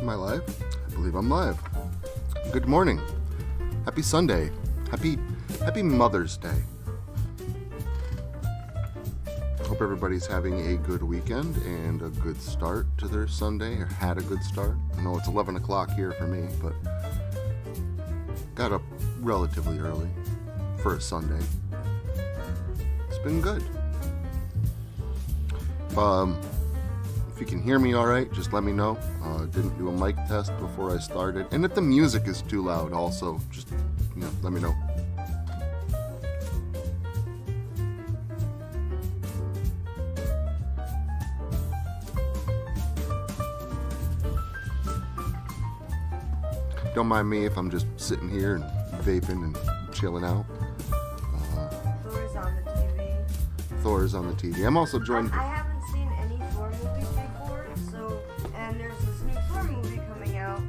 Am I live? I believe I'm live. Good morning. Happy Sunday. Happy Mother's Day. Hope everybody's having a good weekend and a good start to their Sunday, or had a good start. I know it's 11 o'clock here for me, but got up relatively early for a Sunday. It's been good. If you can hear me all right, just let me know. Didn't do a mic test before I started. And if the music is too loud, also, just, let me know. Don't mind me if I'm just sitting here and vaping and chilling out. Thor's on the TV. Thor's on the TV. I'm also joined... I haven't seen any Thor movies before, and there's this new Thor movie coming out,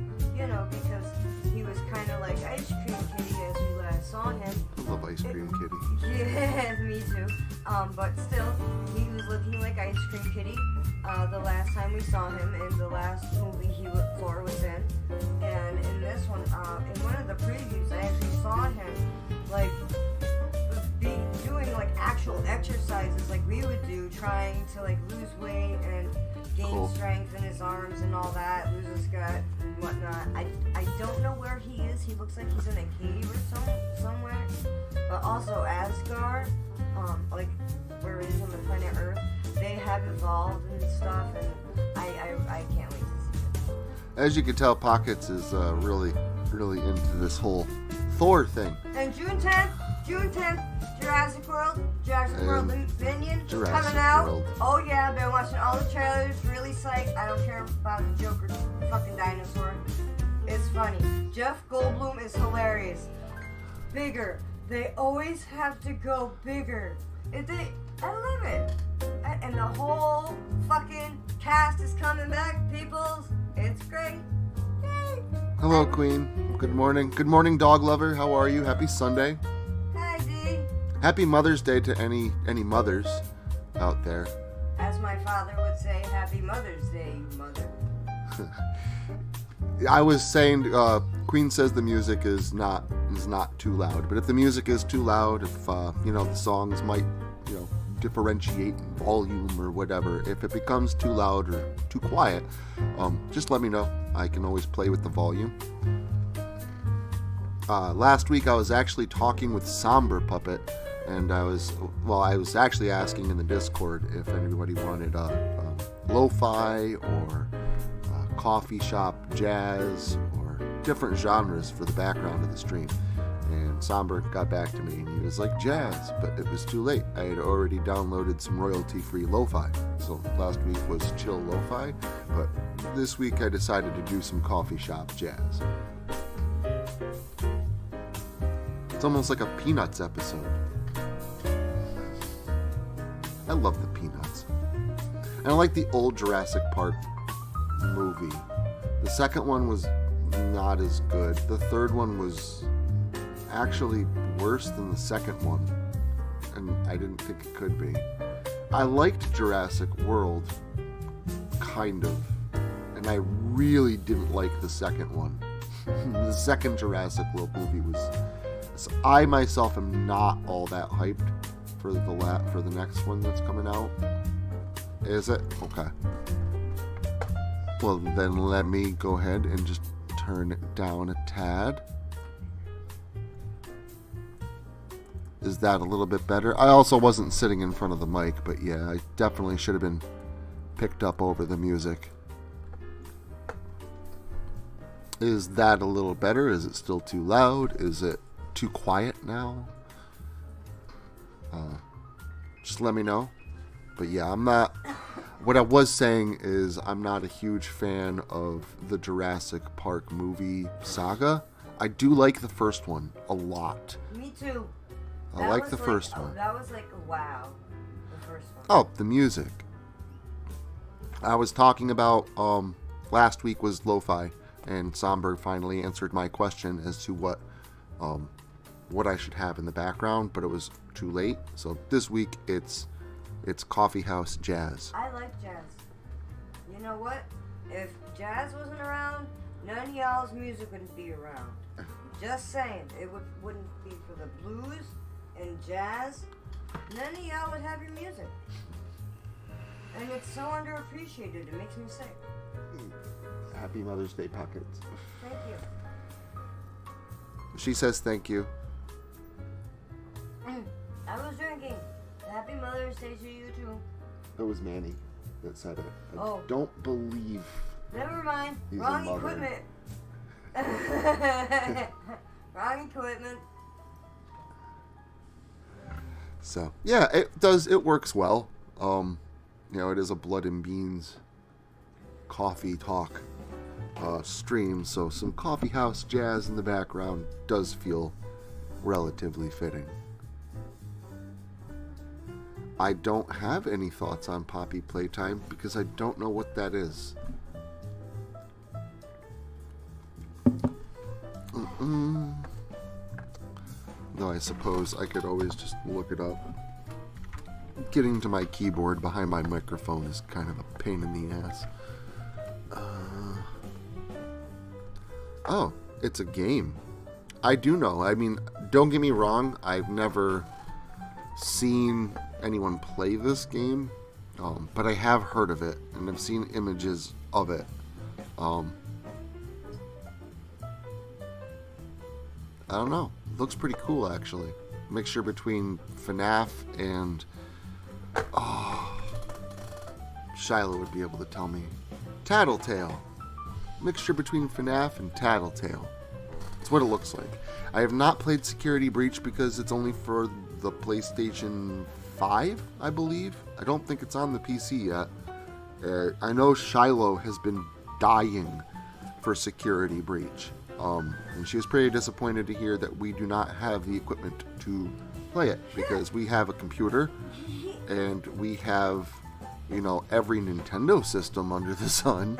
because he was kind of like Ice Cream Kitty as we last saw him. I love Ice Cream Kitty. Yeah, me too. But still, he was looking like Ice Cream Kitty the last time we saw him in the last movie Thor was in. And in this one, in one of the previews, I actually saw him, doing, actual exercises like we would do, trying to, lose weight and gain strength in his arms and all that, lose his gut and whatnot. I don't know where he is. He looks like he's in a cave or somewhere. But also Asgard, where it is on the planet Earth, they have evolved and stuff, and I can't wait to see it. As you can tell, Pockets is really into this whole Thor thing. And June 10th, Jurassic World Dominion coming out. World. Oh yeah, I've been watching all the trailers, really psyched. I don't care about the Joker fucking dinosaur. It's funny. Jeff Goldblum is hilarious. Bigger. They always have to go bigger. I love it. And the whole fucking cast is coming back, peoples. It's great. Yay. Hello, Queen. Good morning. Good morning, dog lover. How are you? Happy Sunday. Hi, D. Happy Mother's Day to any mothers out there. As my father would say, Happy Mother's Day, you mother. I was saying, Queen says the music is not too loud, but if the music is too loud, if the songs might differentiate in volume or whatever, if it becomes too loud or too quiet, just let me know. I can always play with the volume. Last week I was actually talking with Somber Puppet, and I was actually asking in the Discord if anybody wanted lo-fi or coffee shop jazz or different genres for the background of the stream. And Somber got back to me and he was like, jazz, but it was too late. I had already downloaded some royalty-free lo-fi. So last week was chill lo-fi, but this week I decided to do some coffee shop jazz. It's almost like a Peanuts episode. I love the Peanuts. And I like the old Jurassic Park movie. The second one was not as good. The third one was actually worse than the second one, and I didn't think it could be. I liked Jurassic World, kind of, and I really didn't like the second one. The second Jurassic World movie was... I myself am not all that hyped for the next one that's coming out. Is it? Okay. Well, then let me go ahead and just turn it down a tad. Is that a little bit better? I also wasn't sitting in front of the mic, but yeah, I definitely should have been picked up over the music. Is that a little better? Is it still too loud? Is it too quiet now? Just let me know. But yeah, I'm not... What I was saying is I'm not a huge fan of the Jurassic Park movie saga. I do like the first one a lot. Me too. I like the first one. That was wow. The first one. Oh, the music. I was talking about last week was lo-fi, and Somber finally answered my question as to what I should have in the background, but it was too late. So this week it's coffee house jazz. I like jazz. You know what? If Jazz wasn't around, none of y'all's music wouldn't be around. Just saying, it wouldn't be for the blues and jazz. None of y'all would have your music. And it's so underappreciated, it makes me sick. Happy Mother's Day, Pockets. Thank you. She says thank you. I was drinking. Happy Mother's Day to you too. It was Manny that said it. I Oh. don't believe Never mind. he's a Wrong mother. equipment. Wrong equipment. So yeah, it works well. You know, it is a Blood and Beans coffee talk stream, so some coffee house jazz in the background does feel relatively fitting. I don't have any thoughts on Poppy Playtime because I don't know what that is. Though I suppose I could always just look it up. Getting to my keyboard behind my microphone is kind of a pain in the ass. Oh, it's a game. I do know. I mean, don't get me wrong. I've never seen anyone play this game, but I have heard of it, and I've seen images of it. I don't know. It looks pretty cool, actually. Mixture between FNAF and... Oh, Shiloh would be able to tell me. Tattletale. Mixture between FNAF and Tattletale. That's what it looks like. I have not played Security Breach because it's only for the PlayStation 5, I believe. I don't think it's on the PC yet. I know Shiloh has been dying for Security Breach. And she was pretty disappointed to hear that we do not have the equipment to play it because we have a computer and we have, you know, every Nintendo system under the sun.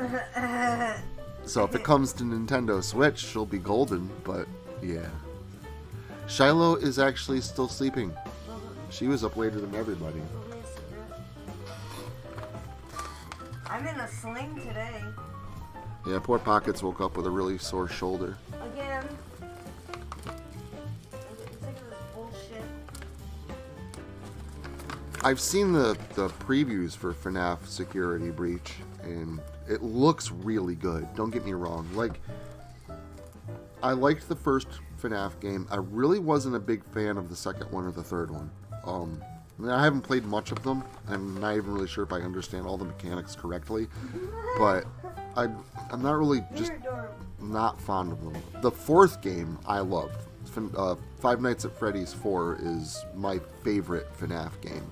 So if it comes to Nintendo Switch, she'll be golden, but yeah. Shiloh is actually still sleeping. She was up later than everybody. I'm in a sling today. Yeah, poor Pockets woke up with a really sore shoulder. Again. I'm getting sick of this bullshit. I've seen the previews for FNAF Security Breach, and it looks really good. Don't get me wrong. Like, I liked the first FNAF game. I really wasn't a big fan of the second one or the third one. I haven't played much of them. I'm not even really sure if I understand all the mechanics correctly, but I'm not really just not fond of them. The fourth game I loved. Five Nights at Freddy's 4 is my favorite FNAF game.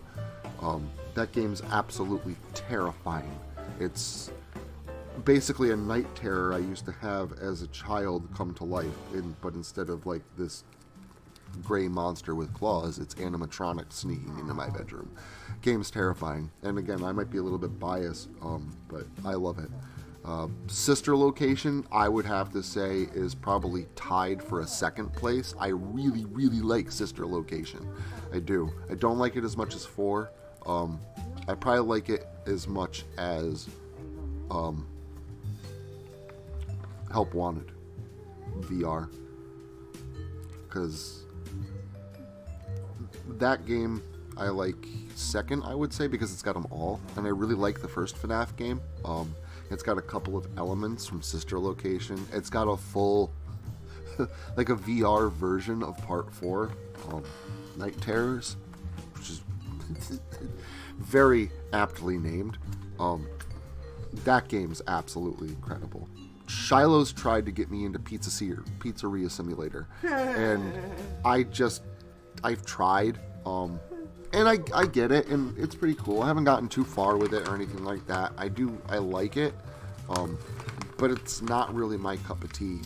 That game's absolutely terrifying. It's basically a night terror I used to have as a child come to life, but instead of like this gray monster with claws, it's animatronic sneaking into my bedroom. Game's terrifying, and again, I might be a little bit biased, but I love it. Sister Location, I would have to say, is probably tied for a second place. I really, really like Sister Location. I do. I don't like it as much as 4. I probably like it as much as Help Wanted VR, because that game I like second, I would say, because it's got them all, and I really like the first FNAF game. It's got a couple of elements from Sister Location. It's got a full, like a VR version of Part 4, Night Terrors, which is very aptly named. That game's absolutely incredible. Shiloh's tried to get me into Pizzeria Simulator, and I've tried, and I get it, and it's pretty cool. I haven't gotten too far with it or anything like that. I like it, but it's not really my cup of tea.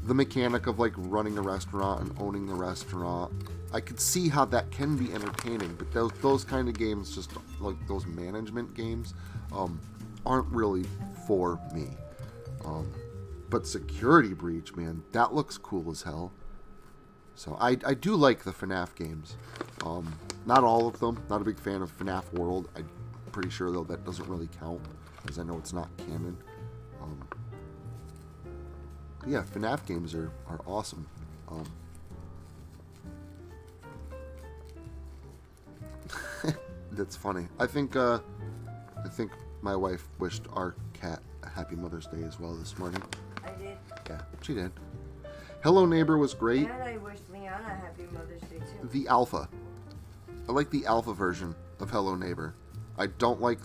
The mechanic of like running a restaurant and owning the restaurant, I could see how that can be entertaining, but those kind of games, just like those management games, aren't really for me. But Security Breach, man, that looks cool as hell. So I do like the FNAF games. Not all of them. Not a big fan of FNAF World. I'm pretty sure, though, that doesn't really count because I know it's not canon. Yeah, FNAF games are awesome. That's funny. I think my wife wished our cat a happy Mother's Day as well this morning. I did. Yeah, she did. Hello Neighbor was great. And I wished Leanna a happy Mother's Day too. The alpha. I like the alpha version of Hello Neighbor. I don't like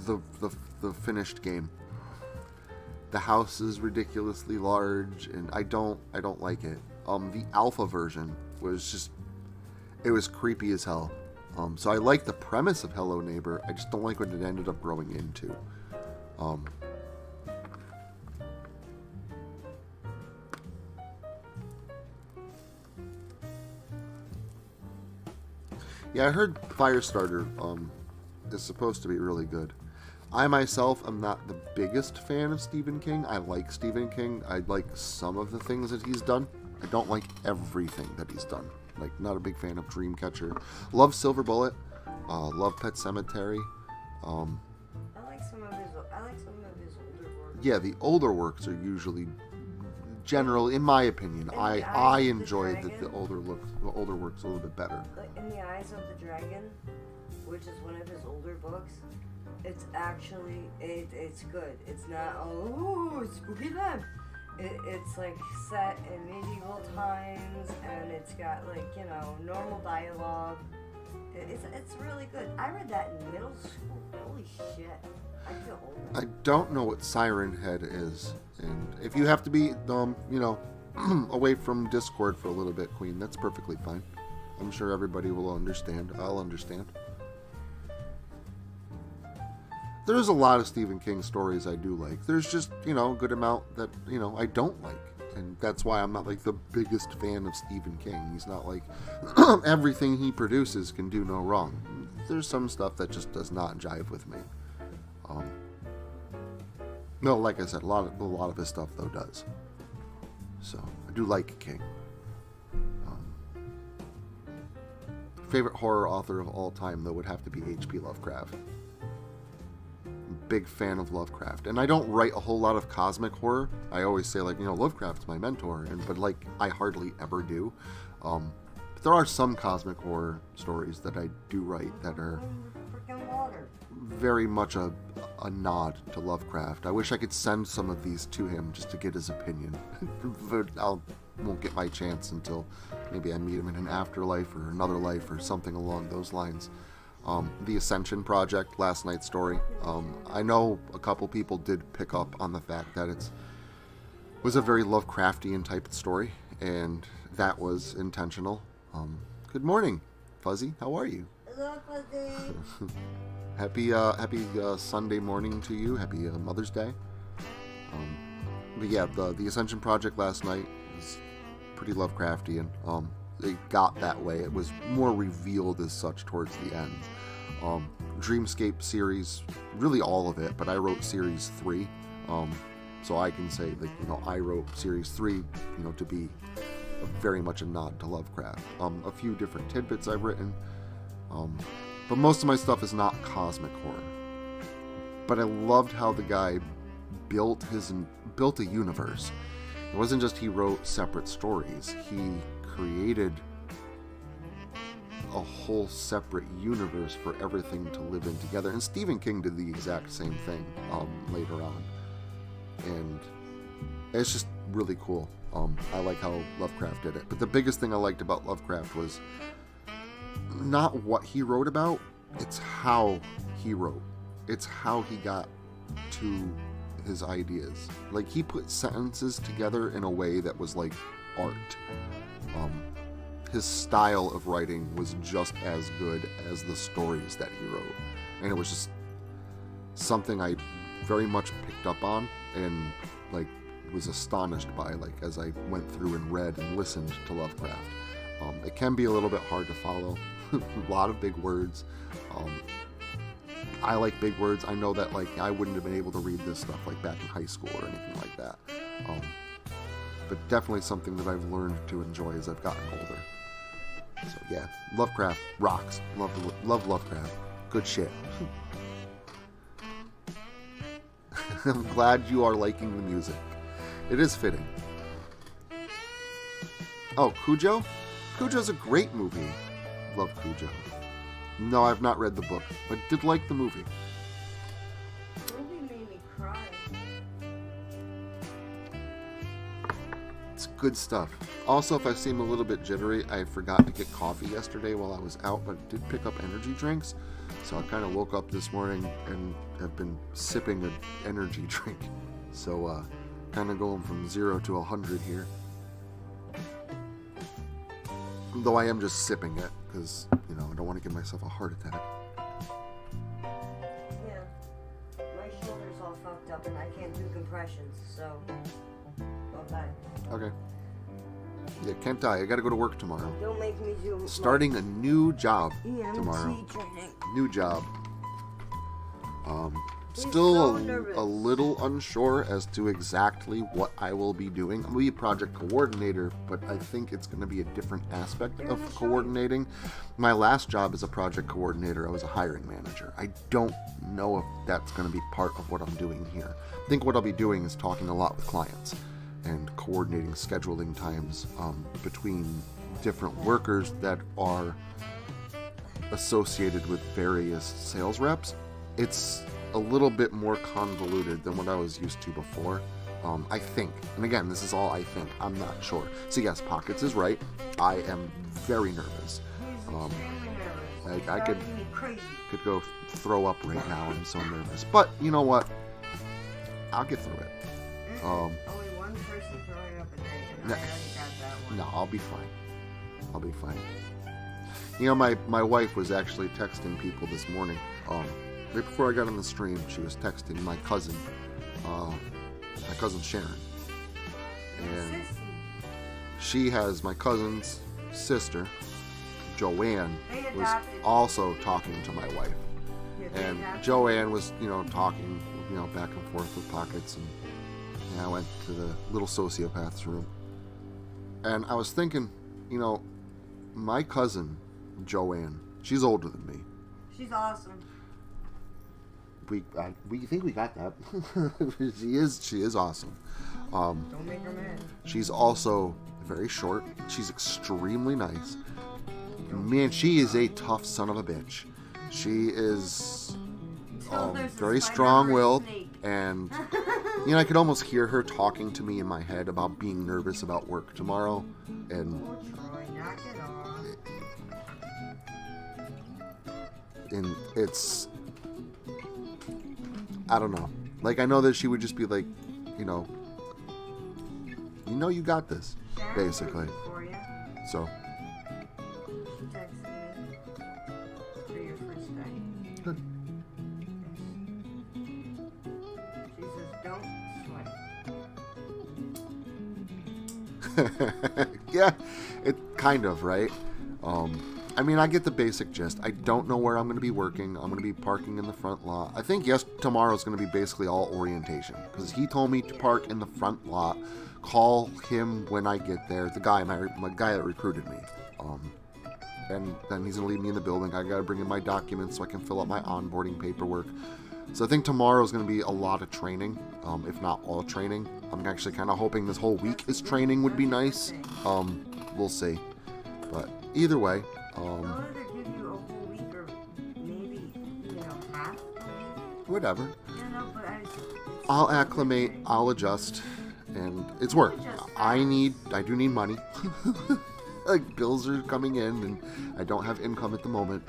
the finished game. The house is ridiculously large, and I don't like it. The alpha version was just, it was creepy as hell. So I like the premise of Hello Neighbor. I just don't like what it ended up growing into. Yeah, I heard Firestarter is supposed to be really good. I myself am not the biggest fan of Stephen King. I like Stephen King. I like some of the things that he's done. I don't like everything that he's done. Like, not a big fan of Dreamcatcher. Love Silver Bullet. Love Pet Sematary. I like some of his older work. Yeah, the older works are usually general, in my opinion. I enjoy the older works a little bit better. Like In the Eyes of the Dragon, which is one of his older books. It's actually, it's good. It's not, oh, spooky time. It's like set in medieval times, and it's got like, you know, normal dialogue. It's really good. I read that in middle school. Holy shit. I feel old. I don't know what Siren Head is, and if you have to be, you know, away from Discord for a little bit, Queen, that's perfectly fine. I'm sure everybody will understand. I'll understand. There's a lot of Stephen King stories I do like. There's just, you know, a good amount that, you know, I don't like. And that's why I'm not, like, the biggest fan of Stephen King. He's not, like, everything he produces can do no wrong. There's some stuff that just does not jive with me. No, like I said, a lot of his stuff, though, does. So, I do like King. Favorite horror author of all time, though, would have to be H.P. Lovecraft. Big fan of Lovecraft, and I don't write a whole lot of cosmic horror. I always say, like, you know, Lovecraft's my mentor, but like I hardly ever do. But there are some cosmic horror stories that I do write that are very much a nod to Lovecraft. I wish I could send some of these to him just to get his opinion, but won't get my chance until maybe I meet him in an afterlife or another life or something along those lines. The Ascension Project, Last Night's Story. I know a couple people did pick up on the fact that it was a very Lovecraftian type of story, and that was intentional. Good morning, Fuzzy. How are you? Hello, Fuzzy. Happy Sunday morning to you. Happy Mother's Day. But yeah, the Ascension Project last night was pretty Lovecraftian. It got that way. It was more revealed as such towards the end. Dreamscape series, really all of it, but I wrote series 3. So I can say that, you know, I wrote series 3, you know, to be very much a nod to Lovecraft. A few different tidbits I've written. But most of my stuff is not cosmic horror. But I loved how the guy built a universe. It wasn't just he wrote separate stories. He created a whole separate universe for everything to live in together. And Stephen King did the exact same thing later on. And it's just really cool. I like how Lovecraft did it. But the biggest thing I liked about Lovecraft was not what he wrote about, it's how he wrote. It's how he got to his ideas. Like, he put sentences together in a way that was like art. His style of writing was just as good as the stories that he wrote. And it was just something I very much picked up on and, like, was astonished by, like, as I went through and read and listened to Lovecraft. It can be a little bit hard to follow. A lot of big words. I like big words. I know that, like, I wouldn't have been able to read this stuff, like, back in high school or anything like that. But definitely something that I've learned to enjoy as I've gotten older. So yeah, Lovecraft rocks. Love Lovecraft. Good shit. I'm glad you are liking the music. It is fitting. Oh, Cujo? Cujo's a great movie. Love Cujo. No, I've not read the book, but did like the movie. The movie made me cry. It's good stuff. Also, if I seem a little bit jittery, I forgot to get coffee yesterday while I was out, but did pick up energy drinks. So I kind of woke up this morning and have been sipping an energy drink. So kind of going from 0 to 100 here. Though I am just sipping it because, I don't want to give myself a heart attack. Yeah. My shoulder's all fucked up and I can't do compressions, so bye-bye. Okay. Yeah, can't die. I got to go to work tomorrow. Don't make me do Starting a new job EMT tomorrow. training. New job. He's Still so a nervous. little unsure as to exactly what I will be doing. I'm going to be a project coordinator, but I think it's going to be a different aspect of coordinating. My last job as a project coordinator, I was a hiring manager. I don't know if that's going to be part of what I'm doing here. I think what I'll be doing is talking a lot with clients and coordinating scheduling times between different workers that are associated with various sales reps. It's a little bit more convoluted than what I was used to before, I think. And again, this is all I think. I'm not sure. So yes, Pockets is right. I am very nervous. I could go throw up right now. I'm so nervous. But you know what? I'll get through it. Only one person throwing up a day, and I already got that one. No, I'll be fine. I'll be fine. My wife was actually texting people this morning. Right before I got on the stream, she was texting my cousin Sharon. And she has my cousin's sister, Joanne, was also talking to my wife. And Joanne was, talking, back and forth with Pockets. And I went to the little sociopath's room. And I was thinking, my cousin, Joanne, she's older than me. She's awesome. We think we got that. She is awesome. Don't make her mad. She's also very short. She's extremely nice. Man, she is a tough son of a bitch. She is very strong-willed, and I could almost hear her talking to me in my head about being nervous about work tomorrow, and Knock it off. And it's, I don't know. Like, I know that she would just be like, you got this, basically. So. She texted me for your first day. Good. She says, don't sweat. Yeah, it kind of, right? I get the basic gist. I don't know where I'm going to be working. I'm going to be parking in the front lot. I think, tomorrow's going to be basically all orientation. Because he told me to park in the front lot, call him when I get there. The guy, my guy that recruited me. And then he's going to leave me in the building. I got to bring in my documents so I can fill out my onboarding paperwork. So I think tomorrow's going to be a lot of training, if not all training. I'm actually kind of hoping this whole week is training would be nice. We'll see. But either way, They'll either give you a whole week or maybe, half a week. whatever. But I'll acclimate, I'll adjust, and it's work. I do need money. Like, bills are coming in, and I don't have income at the moment,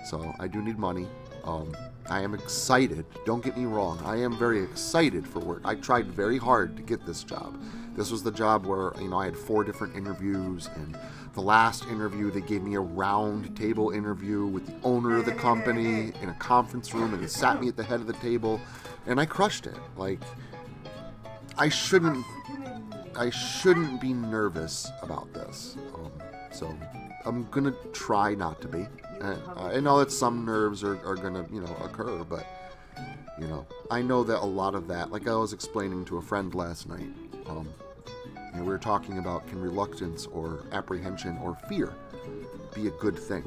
so I do need money. I am excited. Don't get me wrong. I am very excited for work. I tried very hard to get this job. This was the job where, I had 4 different interviews, and the last interview, they gave me a round table interview with the owner of the company in a conference room, and he sat me at the head of the table, and I crushed it. Like, I shouldn't be nervous about this. So I'm gonna try not to be. I know that some nerves are gonna, occur, but, I know that a lot of that, like I was explaining to a friend last night, we were talking about, can reluctance or apprehension or fear be a good thing?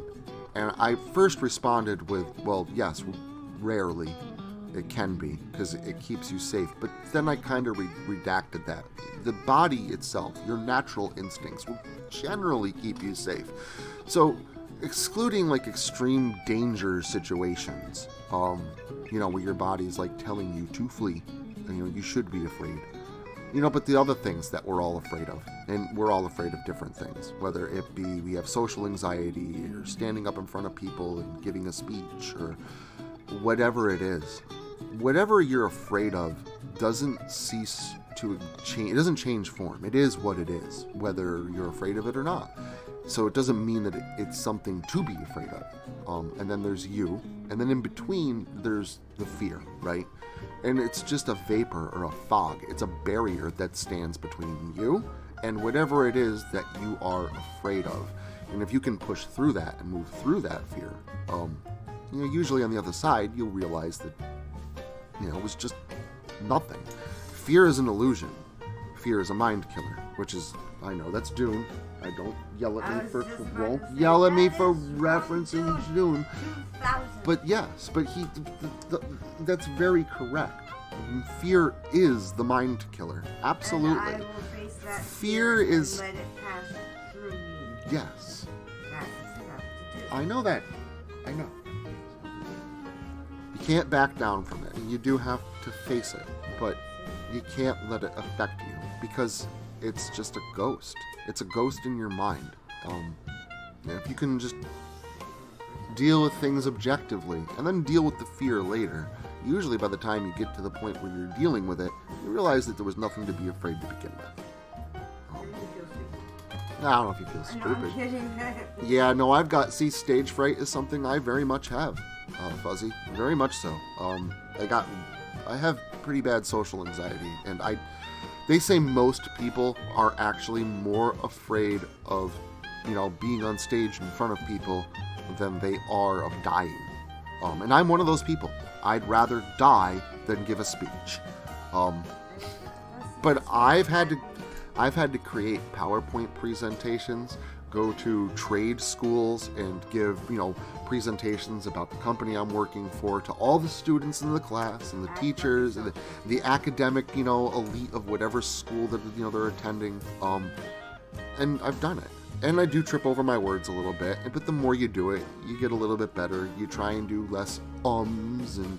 And I first responded with, well, yes, rarely. It can be, because it keeps you safe. But then I kind of redacted that. The body itself, your natural instincts, will generally keep you safe. So, excluding like extreme danger situations, where your body's like telling you to flee, and you should be afraid. But the other things that we're all afraid of, and we're all afraid of different things, whether it be we have social anxiety, or standing up in front of people and giving a speech, or whatever it is. Whatever you're afraid of doesn't cease to change. It doesn't change form. It is what it is, whether you're afraid of it or not. So it doesn't mean that it's something to be afraid of. And then there's you, and then in between there's the fear, right? And it's just a vapor or a fog. It's a barrier that stands between you and whatever it is that you are afraid of. And if you can push through that and move through that fear, usually on the other side, you'll realize that, it was just nothing. Fear is an illusion. Fear is a mind killer, which is, I know, that's Dune. I don't yell at me for, won't yell at me for referencing Dune. But yes, that's very correct. Fear is the mind killer. Absolutely. And I will face that fear is. Let it pass through me. Yes. That's enough to do. I know that. I know. You can't back down from it. You do have to face it, but you can't let it affect you because it's just a ghost. It's a ghost in your mind. If you can just deal with things objectively and then deal with the fear later, usually by the time you get to the point where you're dealing with it, you realize that there was nothing to be afraid to begin with. I don't know if you feel stupid. I'm kidding. Yeah, no, I've got, stage fright is something I very much have, Fuzzy. Very much so. I have pretty bad social anxiety, and they say most people are actually more afraid of, being on stage in front of people than they are of dying. And I'm one of those people. I'd rather die than give a speech. But I've had to create PowerPoint presentations, go to trade schools and give, presentations about the company I'm working for to all the students in the class and the teachers and the academic, elite of whatever school that, they're attending. And I've done it. And I do trip over my words a little bit, but the more you do it, you get a little bit better. You try and do less ums and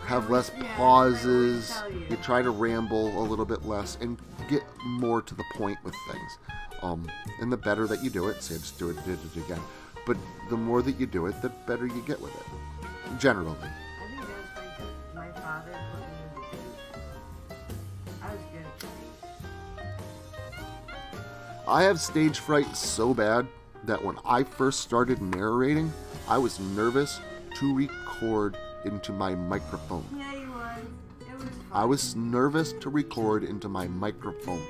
have less pauses. You try to ramble a little bit less and get more to the point with things. And the better that you do it, say I just did it again, but the more that you do it, the better you get with it. Generally. I think that's like my father put me in the booth. I was good at speech. I have stage fright so bad that when I first started narrating, I was nervous to record into my microphone. Yeah, you was. It was fun. I was nervous to record into my microphone.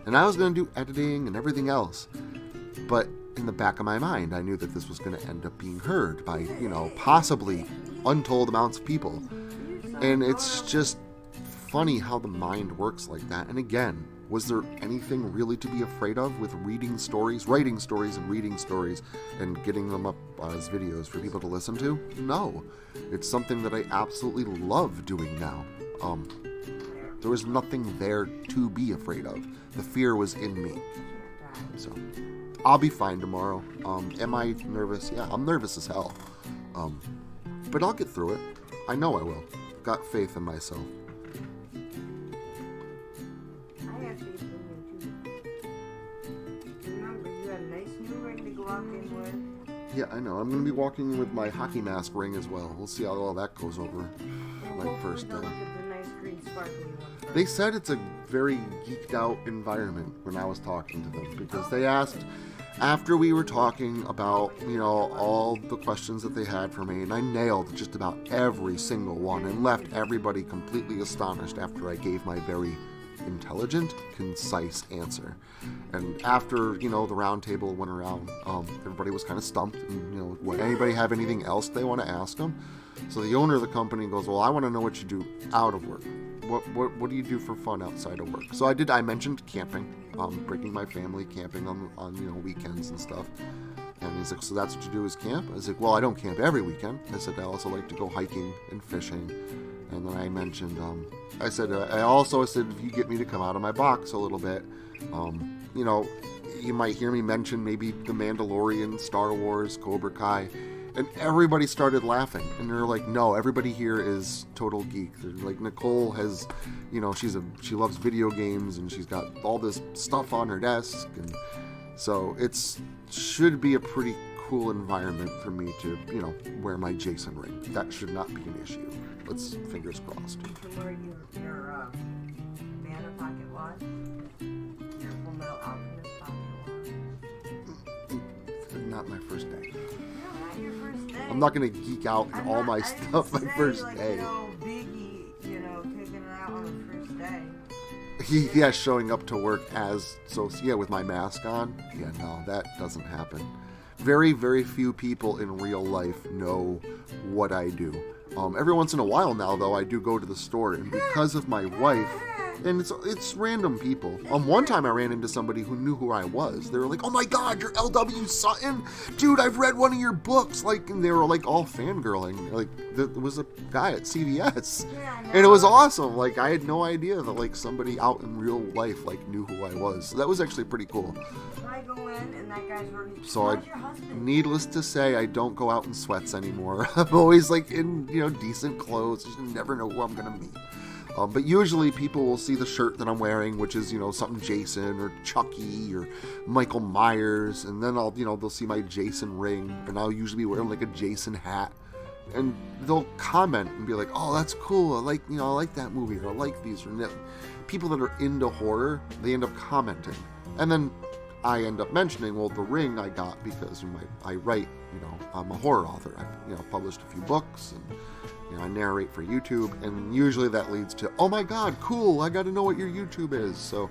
And I was going to do editing and everything else. But in the back of my mind, I knew that this was going to end up being heard by, possibly untold amounts of people. And it's just funny how the mind works like that. And again, was there anything really to be afraid of with writing stories and getting them up as videos for people to listen to? No. It's something that I absolutely love doing now. There was nothing there to be afraid of. The fear was in me. So, I'll be fine tomorrow. Am I nervous? Yeah, I'm nervous as hell. But I'll get through it. I know I will. Got faith in myself. I have faith in you too. Remember, you have a nice new ring to walk in with. Yeah, I know. I'm going to be walking with my hockey mask ring as well. We'll see how all that goes over my first day. Look at the nice green sparkly one. They said it's a very geeked out environment when I was talking to them, because they asked, after we were talking about, all the questions that they had for me, and I nailed just about every single one and left everybody completely astonished after I gave my very intelligent, concise answer. And after, the round table went around, everybody was kind of stumped, and, would anybody have anything else they want to ask them? So the owner of the company goes, well, I want to know what you do out of work. What do you do for fun outside of work? So I mentioned camping, bringing my family camping on weekends and stuff. And he's like, so that's what you do is camp? I was like, well, I don't camp every weekend. I said, I also like to go hiking and fishing And then I mentioned, I also said, if you get me to come out of my box a little bit, you know, you might hear me mention maybe The Mandalorian, Star Wars, Cobra Kai, and everybody started laughing. And they're like, no, everybody here is total geek. They're like, Nicole has, you know, she loves video games, and she's got all this stuff on her desk, and so should be a pretty cool environment for me to, you know, wear my Jason ring. That should not be an issue. Let's fingers crossed. You can wear your mana pocket watch, your Full Metal Alchemist pocket watch. Not my first day. No, not your first day. I'm not gonna geek out in all my stuff my first day. You know, Biggie, you know, taking it out on the first day. Yeah, showing up to work with my mask on. Yeah, no, that doesn't happen. Very, very few people in real life know what I do. Every once in a while now, though, I do go to the store, and because of my wife, and it's random people. One time I ran into somebody who knew who I was. They were like, "Oh my God, you're L.W. Sutton, dude! I've read one of your books." Like, and they were like all fangirling. Like, there was a guy at CVS, and it was awesome. Like, I had no idea that like somebody out in real life like knew who I was. So that was actually pretty cool. I go in and that guy's working. So needless to say, I don't go out in sweats anymore. I'm always like in, you know, decent clothes. You never know who I'm gonna meet. But usually people will see the shirt that I'm wearing, which is, you know, something Jason or Chucky or Michael Myers, and then they'll see my Jason ring, and I'll usually be wearing like a Jason hat, and they'll comment and be like, "Oh, that's cool. I like that movie, or I like these." Or people that are into horror, they end up commenting, and then I end up mentioning, well, the ring I got because I write, you know, I'm a horror author. I've, you know, published a few books, and, you know, I narrate for YouTube, and usually that leads to, "Oh my God, cool, I got to know what your YouTube is." So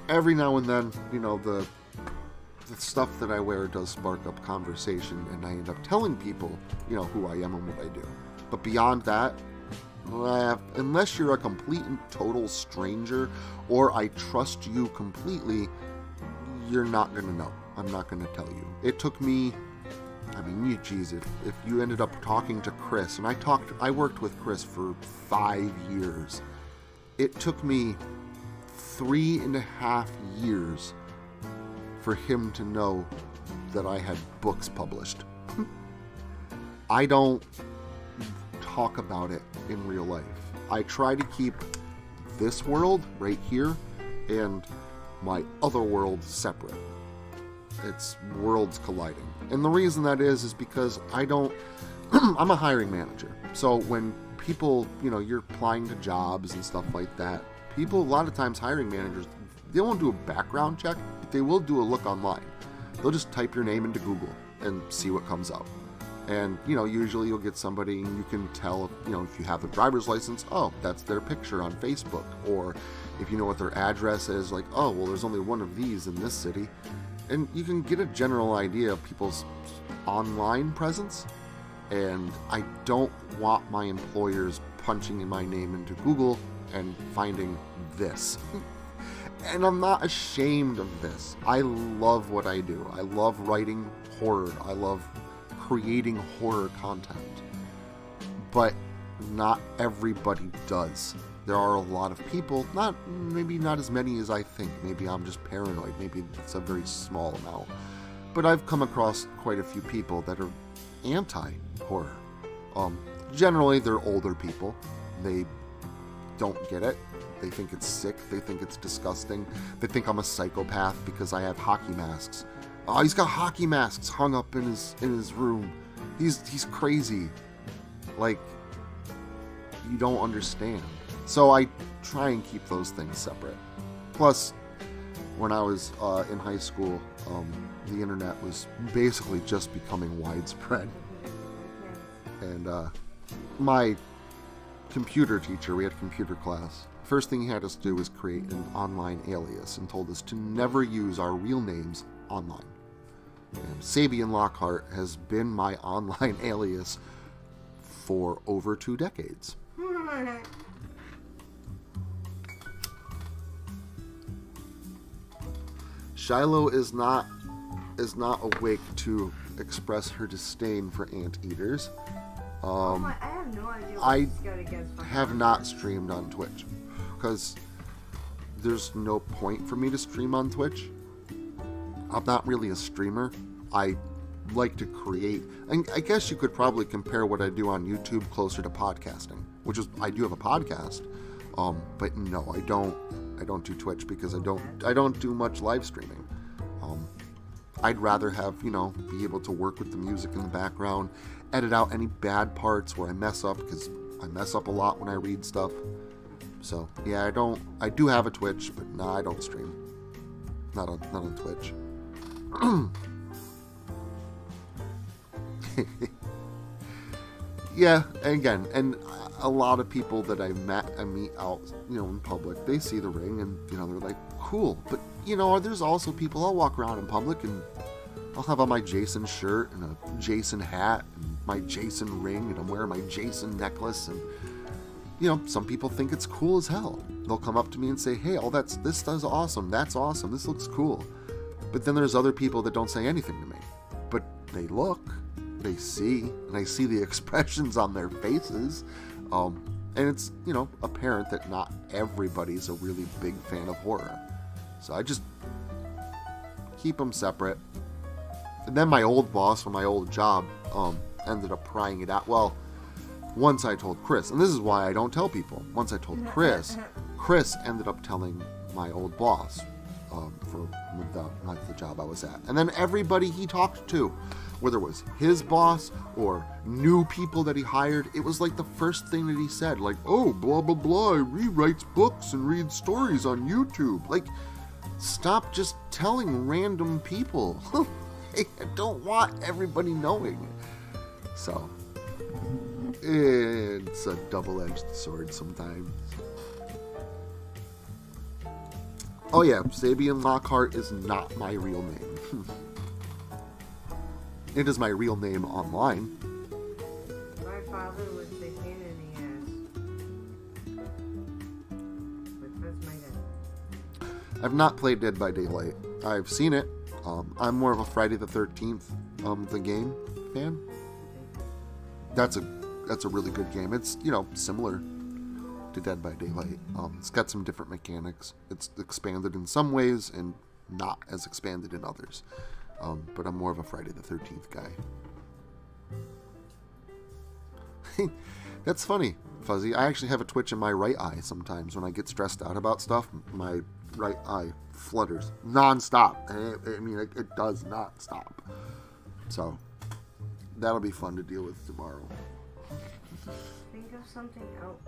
every now and then, you know, the stuff that I wear does spark up conversation, and I end up telling people, you know, who I am and what I do. But beyond that, unless you're a complete and total stranger, or I trust you completely, you're not going to know. I'm not going to tell you. It took me, if you ended up talking to Chris, and I worked with Chris for 5 years. It took me 3.5 years for him to know that I had books published. I don't talk about it in real life. I try to keep this world right here and my other world separate. It's worlds colliding. And the reason that is because I'm a hiring manager. So when people, you know, you're applying to jobs and stuff like that, a lot of times hiring managers, they won't do a background check, but they will do a look online. They'll just type your name into Google and see what comes up. And, you know, usually you'll get somebody and you can tell, you know, if you have a driver's license, oh, that's their picture on Facebook. Or if you know what their address is, like, oh, well, there's only one of these in this city. And you can get a general idea of people's online presence. And I don't want my employers punching in my name into Google and finding this. And I'm not ashamed of this. I love what I do. I love writing horror. I love creating horror content. But not everybody does. There are a lot of people, maybe not as many as I think. Maybe I'm just paranoid. Maybe it's a very small amount. But I've come across quite a few people that are anti-horror. Generally, they're older people. They don't get it. They think it's sick. They think it's disgusting. They think I'm a psychopath because I have hockey masks. Oh, he's got hockey masks hung up in his room. He's crazy. Like, you don't understand. So I try and keep those things separate. Plus, when I was in high school, the internet was basically just becoming widespread. And my computer teacher, we had computer class, first thing he had us do was create an online alias and told us to never use our real names online. And Sabian Lockhart has been my online alias for over 2 decades. Shiloh is not awake to express her disdain for anteaters. I have no idea what I he's got against fucking have not streamed on Twitch because there's no point for me to stream on Twitch. I'm not really a streamer. I like to create, and I guess you could probably compare what I do on YouTube closer to podcasting, which is I do have a podcast, but no, I don't do Twitch because I don't do much live streaming. I'd rather have, be able to work with the music in the background, edit out any bad parts where I mess up, because I mess up a lot when I read stuff. So yeah, I do have a Twitch, but no, I don't stream. Not on Twitch. Yeah, again, and a lot of people that I meet out, in public, they see the ring and, they're like, cool. But, there's also people, I'll walk around in public and I'll have on my Jason shirt and a Jason hat and my Jason ring and I'm wearing my Jason necklace and, some people think it's cool as hell. They'll come up to me and say, hey, this is awesome. That's awesome. This looks cool. But then there's other people that don't say anything to me. But they look, they see, and I see the expressions on their faces. And it's, apparent that not everybody's a really big fan of horror. So I just keep them separate. And then my old boss from my old job ended up prying it out. Well, once I told Chris, and this is why I don't tell people. Once I told Chris, Chris ended up telling my old boss for the job I was at. And then everybody he talked to, whether it was his boss or new people that he hired, it was like the first thing that he said, like, oh, blah, blah, blah, he rewrites books and reads stories on YouTube. Like, stop just telling random people. I don't want everybody knowing. So, it's a double-edged sword sometimes. Oh yeah, Sabian Lockhart is not my real name. It is my real name online. My father would say pain in the ass. But that's my dad. I've not played Dead by Daylight. I've seen it. I'm more of a Friday the 13th, the game fan. That's a really good game. It's, similar to Dead by Daylight. It's got some different mechanics. It's expanded in some ways and not as expanded in others. But I'm more of a Friday the 13th guy. That's funny, Fuzzy. I actually have a twitch in my right eye sometimes when I get stressed out about stuff. My right eye flutters non-stop. I mean, it does not stop. So, that'll be fun to deal with tomorrow. Think of something else.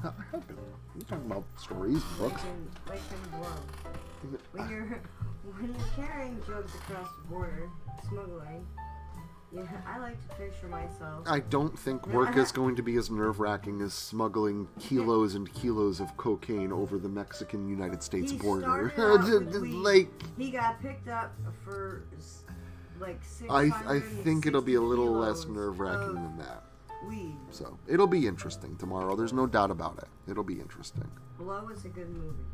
I have been. You're talking about stories, books. Like in gloves. When you're carrying drugs across the border, smuggling, I like to picture myself. I don't think work is going to be as nerve-wracking as smuggling kilos and kilos of cocaine over the Mexican-United States border. He got picked up for like 600 I think it'll be a little less nerve-wracking than that. Weed. So, it'll be interesting tomorrow. There's no doubt about it. It'll be interesting. Blow is a good movie.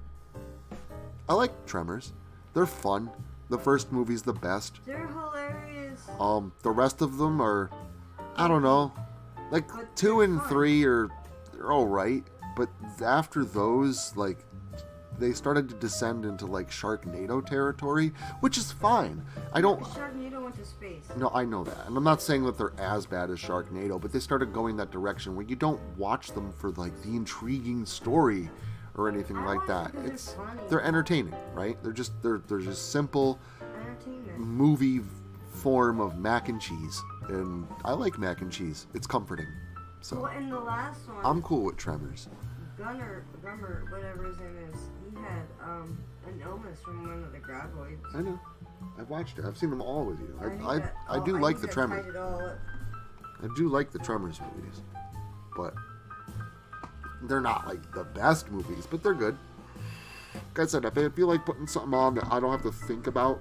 I like Tremors. They're fun. The first movie's the best. They're hilarious. The rest of them are, I don't know, like But 2 and fun. 3 they're all right. But after those, like, they started to descend into like Sharknado territory, which is fine. Sharknado went to space. No, I know that, and I'm not saying that they're as bad as Sharknado, but they started going that direction where you don't watch them for like the intriguing story or anything like that. They're entertaining, right? They're just simple Entertainment. movie form of mac and cheese, and I like mac and cheese. It's comforting. So Well, in the last one, I'm cool with Tremors. Gunner, whatever his name is, he had an illness from one of the graboids. I know. I've watched it. I've seen them all with you. I I do like the Tremors. Tied it all up. I do like the Tremors movies, but they're not like the best movies, but they're good. Like I said, if I feel like putting something on that I don't have to think about,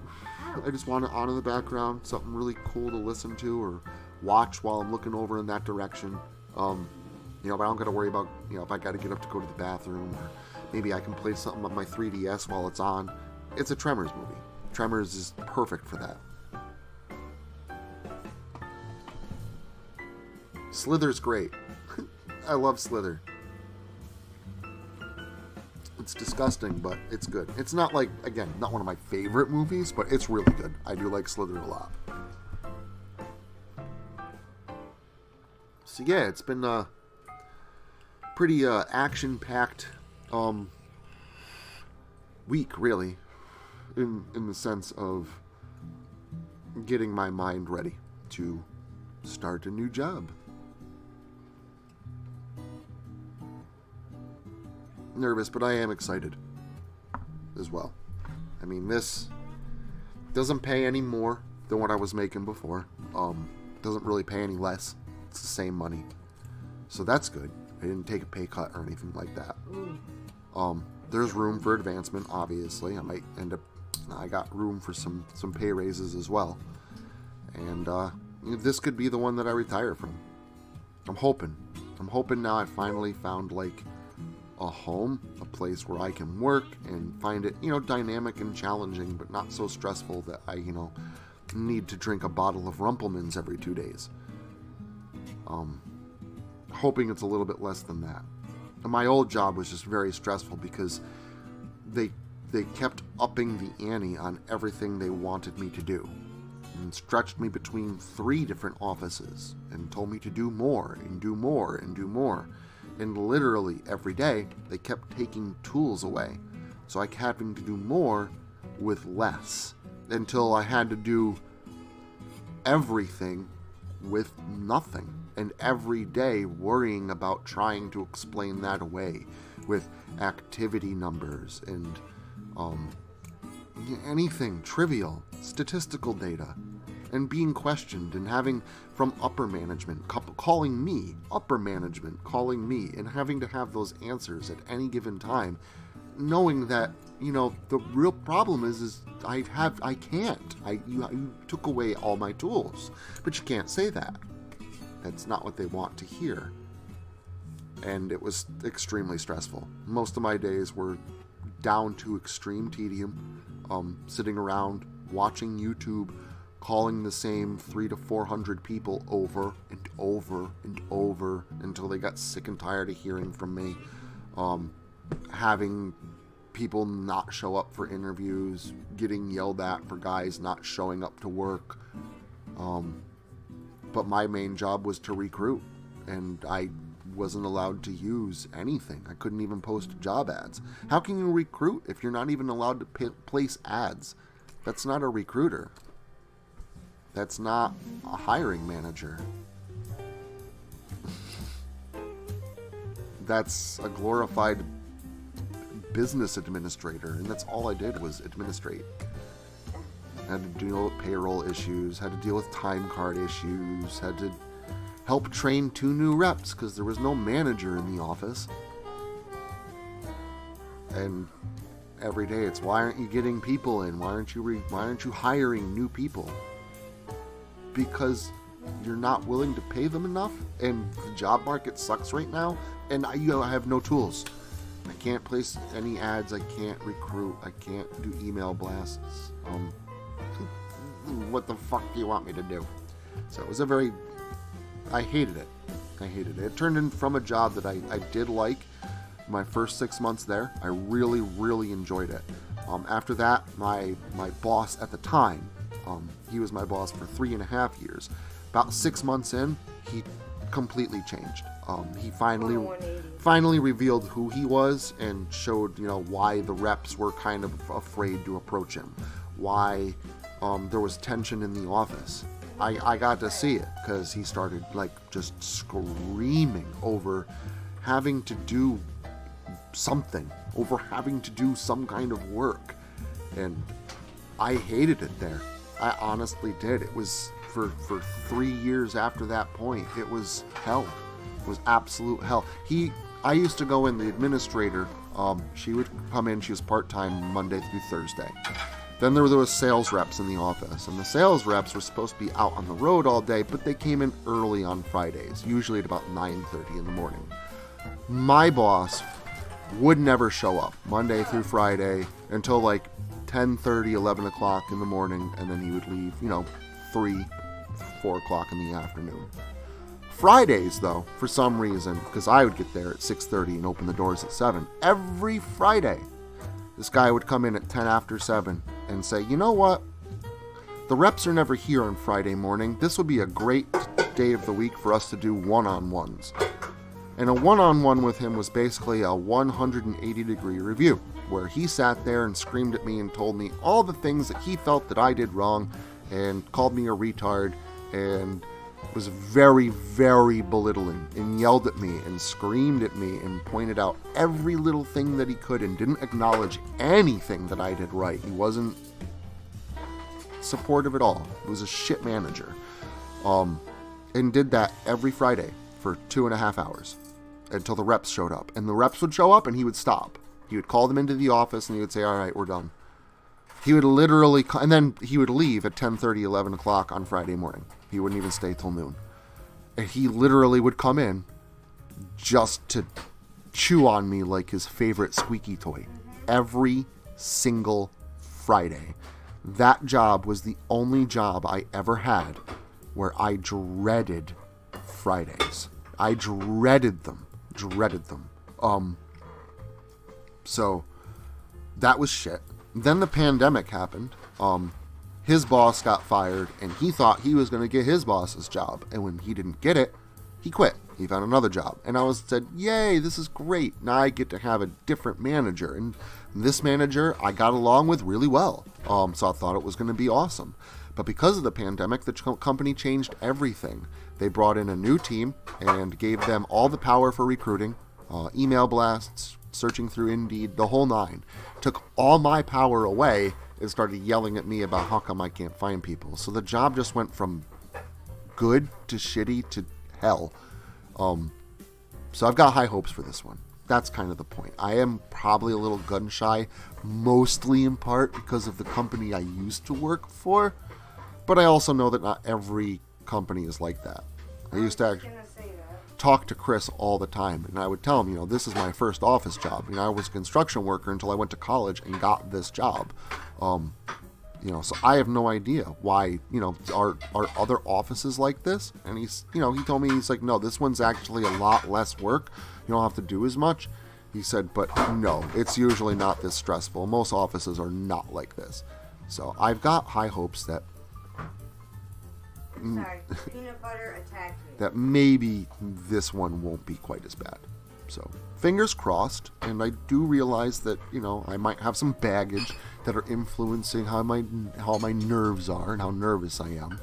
I just want it on in the background, something really cool to listen to or watch while I'm looking over in that direction. But I don't got to worry about, if I got to get up to go to the bathroom, or maybe I can play something on my 3DS while it's on. It's a Tremors movie. Tremors is perfect for that. Slither's great. I love Slither. It's disgusting, but it's good. It's not like, again, not one of my favorite movies, but it's really good. I do like Slither a lot. So yeah, it's been a pretty action-packed week, really, in the sense of getting my mind ready to start a new job. Nervous, but I am excited as well. I mean, this doesn't pay any more than what I was making before. Doesn't really pay any less. It's the same money, so that's good. I didn't take a pay cut or anything like that. There's room for advancement, obviously. I might end up. I got room for some pay raises as well, and this could be the one that I retire from. I'm hoping now I finally found like a home, a place where I can work and find it, dynamic and challenging, but not so stressful that I, need to drink a bottle of Rumpelmans every 2 days. Hoping it's a little bit less than that. And my old job was just very stressful because they kept upping the ante on everything they wanted me to do, and stretched me between 3 different offices and told me to do more and do more and do more. And literally every day, they kept taking tools away. So I kept having to do more with less. Until I had to do everything with nothing. And every day worrying about trying to explain that away with activity numbers and anything trivial, statistical data. And being questioned and having from upper management calling me, and having to have those answers at any given time, knowing that, the real problem is I can't. You took away all my tools, but you can't say that. That's not what they want to hear. And it was extremely stressful. Most of my days were down to extreme tedium, sitting around watching YouTube, calling the same 300 to 400 people over and over and over until they got sick and tired of hearing from me. Having people not show up for interviews, getting yelled at for guys not showing up to work. But my main job was to recruit, and I wasn't allowed to use anything. I couldn't even post job ads. How can you recruit if you're not even allowed to place ads? That's not a recruiter. That's not a hiring manager. That's a glorified business administrator, and that's all I did was administrate. Had to deal with payroll issues, had to deal with time card issues, had to help train 2 new reps because there was no manager in the office. And every day it's, why aren't you getting people in? Why aren't you hiring new people? Because you're not willing to pay them enough, and the job market sucks right now, and I have no tools. I can't place any ads, I can't recruit, I can't do email blasts. What the fuck do you want me to do? So it was I hated it. It turned in from a job that I did like my first 6 months there. I really, really enjoyed it. After that, my boss at the time, he was my boss for 3.5 years. About 6 months in, he completely changed. He finally revealed who he was and showed, why the reps were kind of afraid to approach him. Why there was tension in the office. I got to see it because he started just screaming over having to do something, over having to do some kind of work. And I hated it there. I honestly did. It was for 3 years after that point. It was hell. It was absolute hell. I used to go in, the administrator, she would come in, she was part-time Monday through Thursday. Then there was sales reps in the office, and the sales reps were supposed to be out on the road all day, but they came in early on Fridays, usually at about 9:30 in the morning. My boss would never show up Monday through Friday until 10:30, 11 o'clock in the morning, and then he would leave, 3, 4 o'clock in the afternoon. Fridays, though, for some reason, because I would get there at 6:30 and open the doors at 7, every Friday, this guy would come in at 10 after 7 and say, you know what? The reps are never here on Friday morning. This would be a great day of the week for us to do one-on-ones. And a one-on-one with him was basically a 180-degree review, where he sat there and screamed at me and told me all the things that he felt that I did wrong and called me a retard and was very, very belittling and yelled at me and screamed at me and pointed out every little thing that he could and didn't acknowledge anything that I did right. He wasn't supportive at all. He was a shit manager. And did that every Friday for 2.5 hours until the reps showed up. And the reps would show up and he would stop. He would call them into the office and he would say, all right, we're done. He would literally, and then he would leave at 10:30, 11 o'clock on Friday morning. He wouldn't even stay till noon. And he literally would come in just to chew on me like his favorite squeaky toy. Every single Friday. That job was the only job I ever had where I dreaded Fridays. I dreaded them. So that was shit. Then the pandemic happened. His boss got fired, and he thought he was going to get his boss's job. And when he didn't get it, he quit. He found another job. And I said, yay, this is great. Now I get to have a different manager. And this manager I got along with really well. So I thought it was going to be awesome. But because of the pandemic, the company changed everything. They brought in a new team and gave them all the power for recruiting, email blasts, searching through Indeed, the whole nine. Took all my power away and started yelling at me about how come I can't find people. So the job just went from good to shitty to hell. So I've got high hopes for this one. That's kind of the point. I am probably a little gun shy, mostly in part because of the company I used to work for. But I also know that not every company is like that. I used to talk to Chris all the time, and I would tell him, this is my first office job. I was a construction worker until I went to college and got this job. So I have no idea why, are other offices like this? And he told me, he's like, no, this one's actually a lot less work. You don't have to do as much. He said, but no, it's usually not this stressful. Most offices are not like this. So I've got high hopes that Sorry, peanut butter attacked me. that maybe this one won't be quite as bad. So fingers crossed. And I do realize that, I might have some baggage that are influencing how my nerves are and how nervous I am.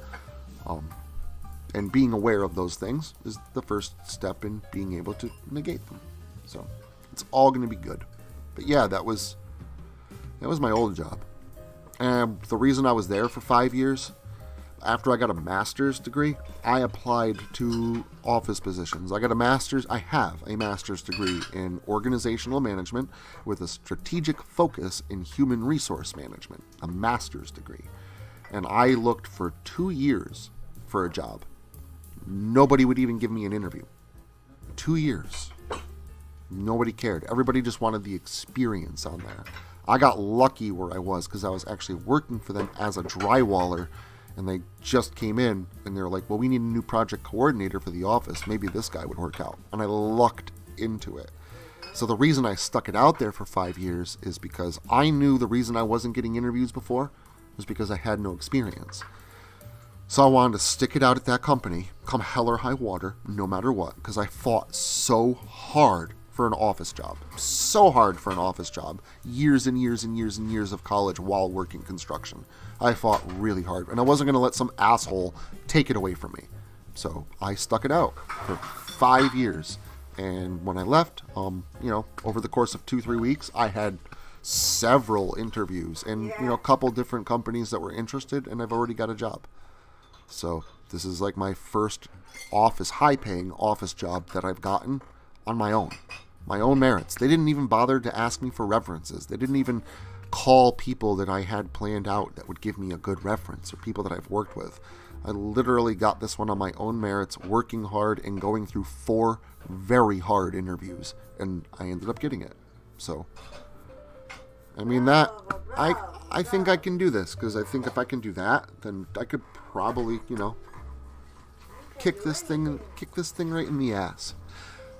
And being aware of those things is the first step in being able to negate them. So it's all going to be good. But yeah, that was my old job. And the reason I was there for 5 years, after I got a master's degree, I applied to office positions. I have a master's degree in organizational management with a strategic focus in human resource management, a master's degree. And I looked for 2 years for a job. Nobody would even give me an interview. 2 years. Nobody cared. Everybody just wanted the experience on there. I got lucky where I was because I was actually working for them as a drywaller. And they just came in and they're like, well, we need a new project coordinator for the office. Maybe this guy would work out. And I lucked into it. So the reason I stuck it out there for 5 years is because I knew the reason I wasn't getting interviews before was because I had no experience. So I wanted to stick it out at that company, come hell or high water, no matter what, because I fought so hard for an office job. So hard for an office job. Years and years and years and years of college while working construction. I fought really hard, and I wasn't going to let some asshole take it away from me. So I stuck it out for 5 years. And when I left, over the course of 2-3 weeks, I had several interviews and, a couple different companies that were interested, and I've already got a job. So this is like my first high-paying office job that I've gotten on my own merits. They didn't even bother to ask me for references. They didn't even call people that I had planned out that would give me a good reference or people that I've worked with. I literally got this one on my own merits, working hard and going through 4 very hard interviews, and I ended up getting it. So, I mean, I think I can do this, because I think if I can do that, then I could probably, kick this thing right in the ass.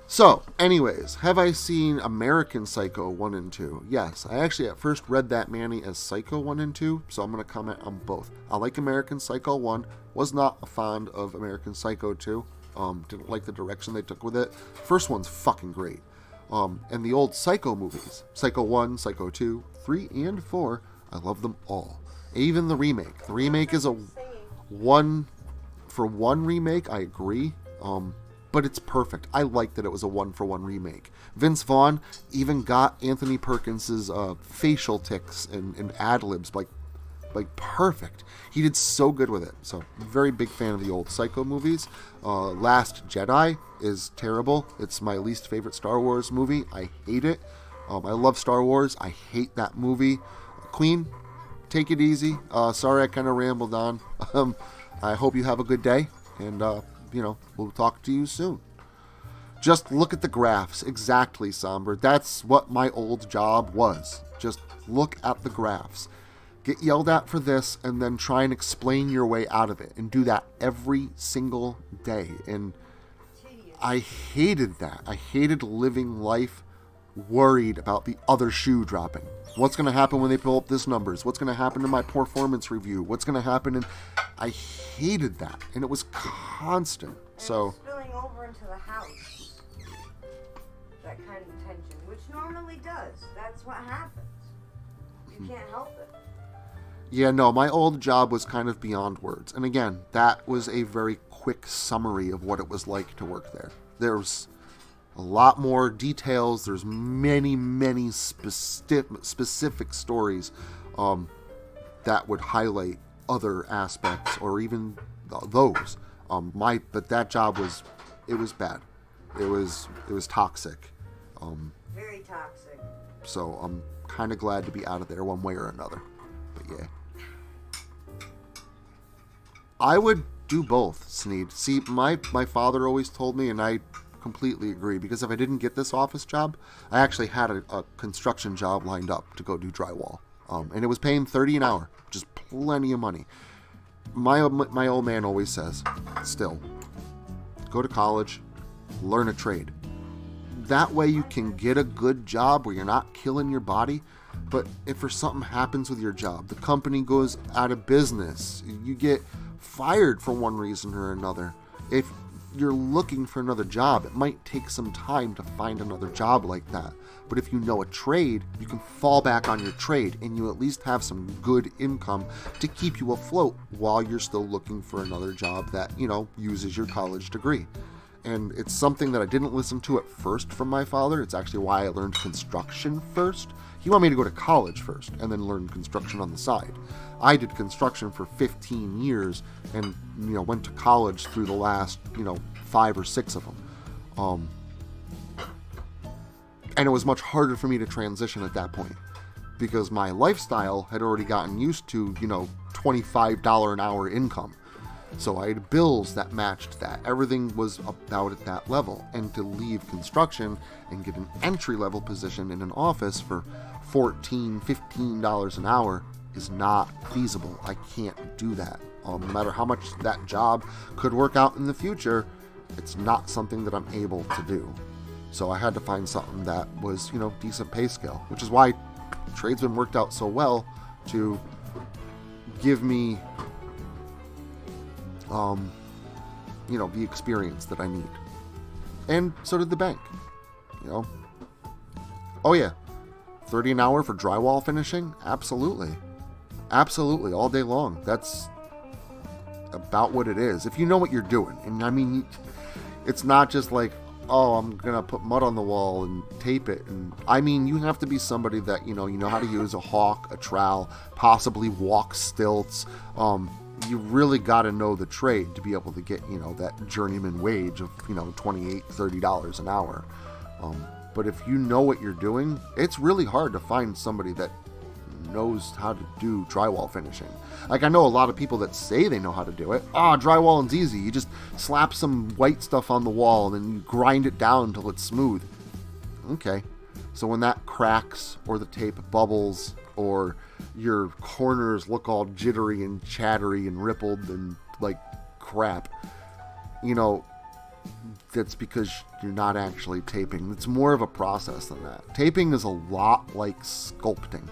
So, anyways, have I seen American Psycho 1 and 2? Yes, I actually at first read that, Manny, as Psycho 1 and 2, so I'm going to comment on both. I like American Psycho 1, was not fond of American Psycho 2, didn't like the direction they took with it. First one's fucking great. And the old Psycho movies, Psycho 1, Psycho 2, 3, and 4, I love them all. Even the remake. The remake is a 1-for-1 remake, I agree. But it's perfect. I like that it was a 1-for-1 remake. Vince Vaughn even got Anthony Perkins' facial tics and ad-libs like perfect. He did so good with it. So, very big fan of the old Psycho movies. Last Jedi is terrible. It's my least favorite Star Wars movie. I hate it. I love Star Wars. I hate that movie. Queen, take it easy. Sorry I kind of rambled on. I hope you have a good day. And, we'll talk to you soon. Just look at the graphs. Exactly, Somber. That's what my old job was. Just look at the graphs. Get yelled at for this and then try and explain your way out of it. And do that every single day. And I hated that. I hated living life worried about the other shoe dropping. What's going to happen when they pull up this numbers? What's going to happen in my performance review? What's going to happen? And I hated that. And it was constant. So spilling over into the house. That kind of tension, which normally does. That's what happens. You can't help it. Yeah, no, my old job was kind of beyond words. And again, that was a very quick summary of what it was like to work there. There's a lot more details. There's many, many specific stories that would highlight other aspects or even those. But that job was bad. It was toxic. Very toxic. So I'm kind of glad to be out of there one way or another. But yeah. I would do both, Sneed. See, my father always told me, and I completely agree, because if I didn't get this office job, I actually had a construction job lined up to go do drywall. And it was paying $30 an hour, which is plenty of money. My old man always says, still, go to college, learn a trade. That way you can get a good job where you're not killing your body. But if for something happens with your job, the company goes out of business, you get fired for one reason or another. If you're looking for another job, it might take some time to find another job like that. But if you know a trade, you can fall back on your trade and you at least have some good income to keep you afloat while you're still looking for another job that, uses your college degree. And it's something that I didn't listen to at first from my father. It's actually why I learned construction first. He wanted me to go to college first and then learn construction on the side. I did construction for 15 years and, went to college through the last, 5 or 6 of them. And it was much harder for me to transition at that point because my lifestyle had already gotten used to, $25 an hour income. So I had bills that matched that. Everything was about at that level. And to leave construction and get an entry-level position in an office for $14, $15 an hour is not feasible. I can't do that. No matter how much that job could work out in the future, it's not something that I'm able to do. So I had to find something that was, decent pay scale, which is why tradesmen worked out so well to give me the experience that I need. And so did the bank, Oh yeah, $30 an hour for drywall finishing? Absolutely. Absolutely, all day long. That's about what it is. If you know what you're doing. And I mean, it's not just like, oh, I'm going to put mud on the wall and tape it. And I mean, you have to be somebody that, you know how to use a hawk, a trowel, possibly walk stilts. You really got to know the trade to be able to get, that journeyman wage of, $28, $30 an hour. But if you know what you're doing, it's really hard to find somebody that knows how to do drywall finishing. Like, I know a lot of people that say they know how to do it. Drywalling's easy. You just slap some white stuff on the wall and then you grind it down until it's smooth. Okay. So when that cracks or the tape bubbles or your corners look all jittery and chattery and rippled and like crap, that's because you're not actually taping. It's more of a process than that. Taping is a lot like sculpting.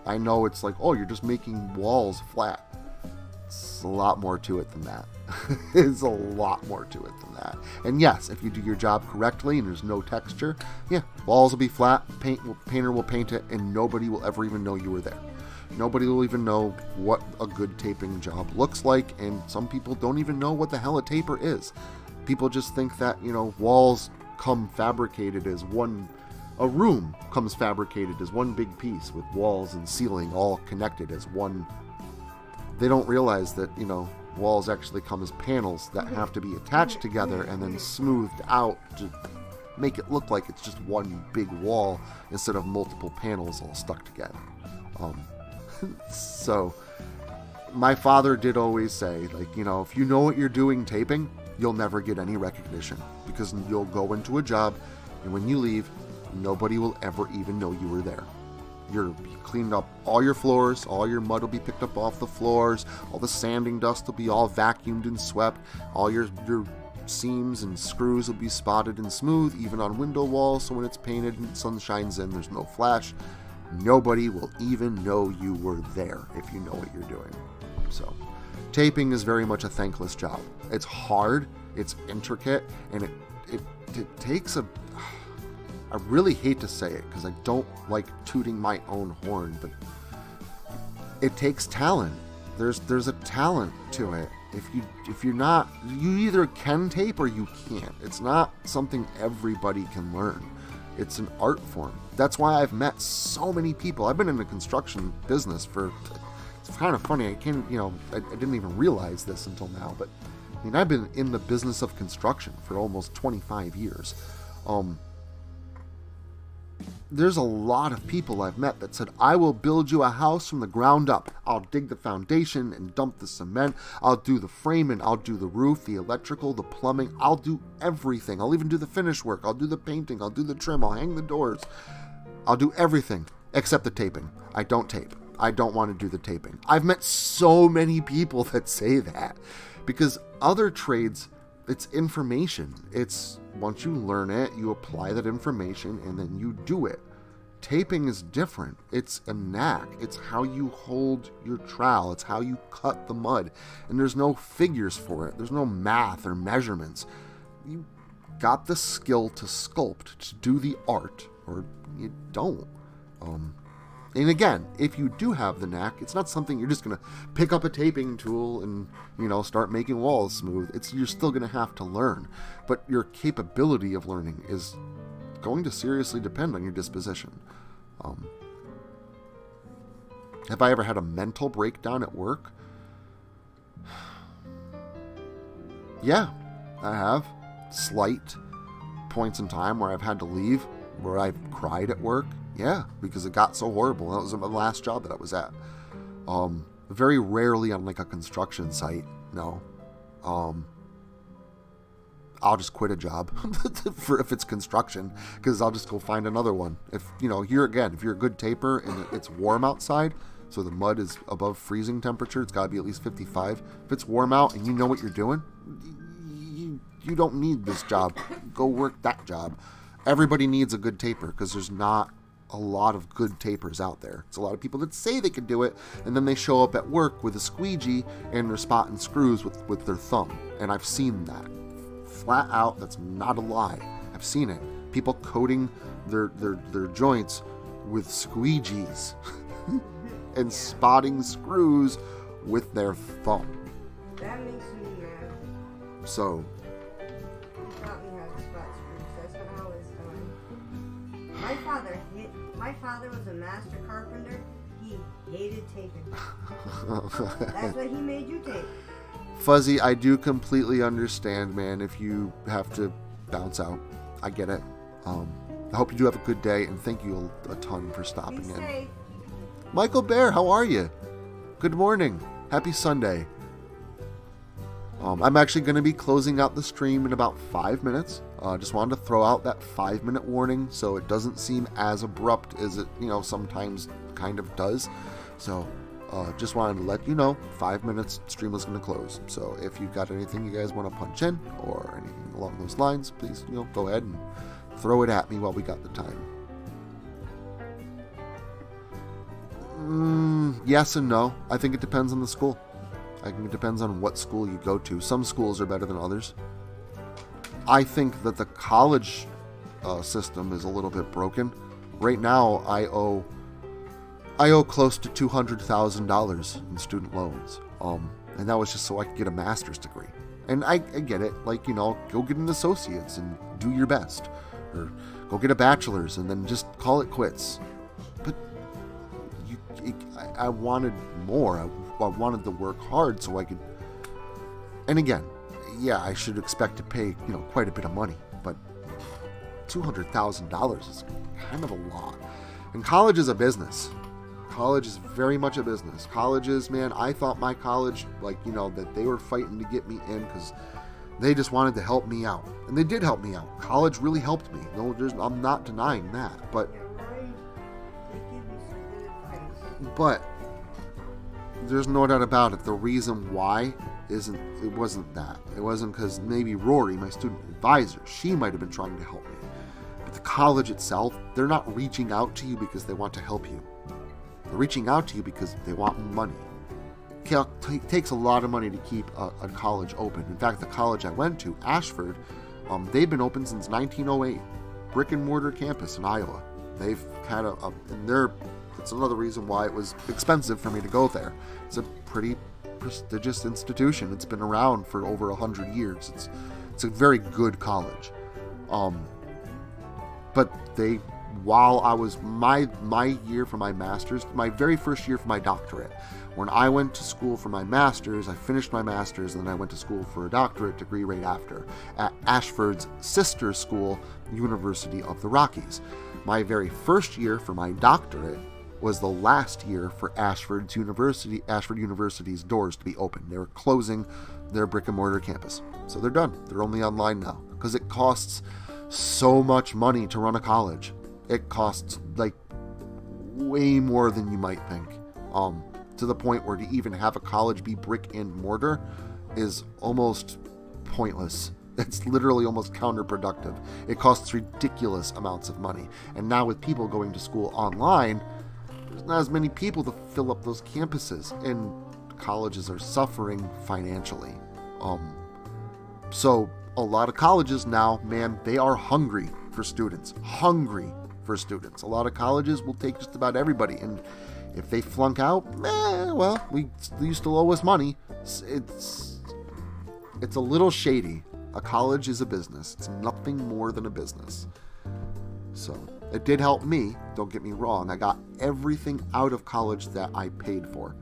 I know it's like, oh, you're just making walls flat. It's a lot more to it than that. It's a lot more to it than that. And yes, if you do your job correctly and there's no texture, yeah, walls will be flat, painter will paint it, and nobody will ever even know you were there. Nobody will even know what a good taping job looks like, and some people don't even know what the hell a taper is. People just think that, walls come fabricated as a room comes fabricated as one big piece with walls and ceiling all connected as one. They don't realize that, walls actually come as panels that have to be attached together and then smoothed out to make it look like it's just one big wall instead of multiple panels all stuck together. So my father did always say, like, if you know what you're doing taping, you'll never get any recognition, because you'll go into a job and when you leave, nobody will ever even know you were there. You cleaned up all your floors, all your mud will be picked up off the floors, all the sanding dust will be all vacuumed and swept, all your seams and screws will be spotted and smooth, even on window walls, so when it's painted and sun shines in, there's no flash. Nobody will even know you were there if you know what you're doing. So, taping is very much a thankless job. It's hard, it's intricate, and it takes I really hate to say it because I don't like tooting my own horn, but it takes talent. There's a talent to it. If you're not, you either can tape or you can't. It's not something everybody can learn. It's an art form. That's why I've met so many people. I've been in the construction business it's kind of funny. I didn't even realize this until now, but I've been in the business of construction for almost 25 years. There's a lot of people I've met that said, I will build you a house from the ground up. I'll dig the foundation and dump the cement. I'll do the framing. I'll do the roof, the electrical, the plumbing. I'll do everything. I'll even do the finish work. I'll do the painting. I'll do the trim. I'll hang the doors. I'll do everything except the taping. I don't tape. I don't want to do the taping. I've met so many people that say that, because other trades, it's information. It's once you learn it, you apply that information and then you do it. Taping is different. It's a knack. It's how you hold your trowel. It's how you cut the mud. And there's no figures for it. There's no math or measurements. You got the skill to sculpt, to do the art, or you don't. And again, if you do have the knack, it's not something you're just going to pick up a taping tool and, start making walls smooth. You're still going to have to learn. But your capability of learning is going to seriously depend on your disposition. Have I ever had a mental breakdown at work? Yeah, I have. Slight points in time where I've had to leave, where I've cried at work. Yeah, because it got so horrible. That was my last job that I was at. Very rarely on like a construction site. No. I'll just quit a job if it's construction, because I'll just go find another one. If here again, if you're a good taper and it's warm outside, so the mud is above freezing temperature, it's got to be at least 55. If it's warm out and you know what you're doing, you don't need this job. Go work that job. Everybody needs a good taper, because there's not a lot of good tapers out there. It's a lot of people that say they can do it, and then they show up at work with a squeegee and they're spotting screws with their thumb. And I've seen that. Flat out, that's not a lie. I've seen it. People coating their joints with squeegees and spotting screws with their thumb. That makes me mad. So, Taught me how to spot screws. That's what I always done. My father was a master carpenter. He hated taping. That's why he made you tape. Fuzzy, I do completely understand, man, if you have to bounce out. I get it. I hope you do have a good day, and thank you a ton for stopping Be in. safe. Michael Bear, how are you? Good morning. Happy Sunday. I'm actually going to be closing out the stream in about 5 minutes. Just wanted to throw out that 5-minute warning so it doesn't seem as abrupt as it, sometimes kind of does. So, just wanted to let you know, 5 minutes, stream was going to close. So if you've got anything you guys want to punch in or anything along those lines, please, go ahead and throw it at me while we got the time. Yes and no. I think it depends on the school. I think it depends on what school you go to. Some schools are better than others. I think that the college system is a little bit broken. Right now, I owe close to $200,000 in student loans. And that was just so I could get a master's degree. And I get it. Like, go get an associate's and do your best. Or go get a bachelor's and then just call it quits. But I wanted more. I wanted to work hard so I could... And again, yeah, I should expect to pay, quite a bit of money. But $200,000 is kind of a lot. And college is a business. College is very much a business. Colleges, man, I thought my college, that they were fighting to get me in because they just wanted to help me out. And they did help me out. College really helped me. No, I'm not denying that. But there's no doubt about it. The reason why wasn't that. It wasn't because maybe Rory, my student advisor, she might have been trying to help me. But the college itself, they're not reaching out to you because they want to help you. They're reaching out to you because they want money. It takes a lot of money to keep a college open. In fact, the college I went to, Ashford, they've been open since 1908. Brick and mortar campus in Iowa. They've had it's another reason why it was expensive for me to go there. It's a pretty prestigious institution. It's been around for over 100 years. It's a very good college. But while I was my year for my master's, my very first year for my doctorate, when I went to school for my master's, I finished my master's, and then I went to school for a doctorate degree right after at Ashford's sister school, University of the Rockies. My very first year for my doctorate was the last year for Ashford University's doors to be open. They were closing their brick and mortar campus. So they're done. They're only online now because it costs so much money to run a college. It costs way more than you might think. To the point where to even have a college be brick and mortar is almost pointless. It's literally almost counterproductive. It costs ridiculous amounts of money. And now with people going to school online, there's not as many people to fill up those campuses, and colleges are suffering financially. So a lot of colleges now, man, they are hungry for students. A lot of colleges will take just about everybody, and if they flunk out, you still owe us money. It's a little shady. A college is a business. It's nothing more than a business. So it did help me, don't get me wrong. I got everything out of college that I paid for.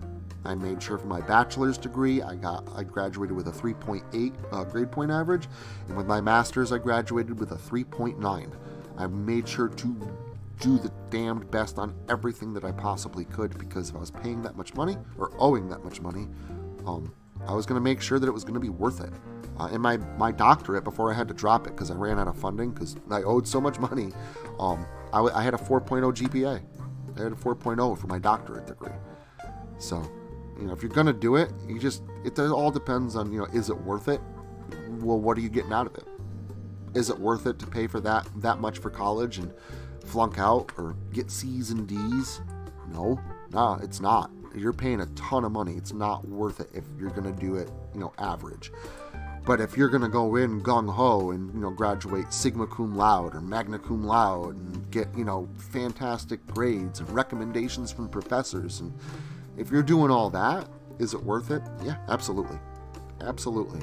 I made sure for my bachelor's degree, I graduated with a 3.8 grade point average, and with my master's, I graduated with a 3.9. I made sure to do the damned best on everything that I possibly could, because if I was paying that much money, or owing that much money, I was going to make sure that it was going to be worth it. In my doctorate, before I had to drop it because I ran out of funding because I owed so much money, I had a 4.0 GPA. I had a 4.0 for my doctorate degree. So, if you're going to do it, it all depends on, is it worth it? Well, what are you getting out of it? Is it worth it to pay for that much for college and flunk out or get C's and D's? No, it's not. You're paying a ton of money. It's not worth it if you're going to do it, average. But if you're going to go in gung-ho and, graduate sigma cum laude or magna cum laude and get, fantastic grades and recommendations from professors, and if you're doing all that, is it worth it? Yeah, absolutely. Absolutely.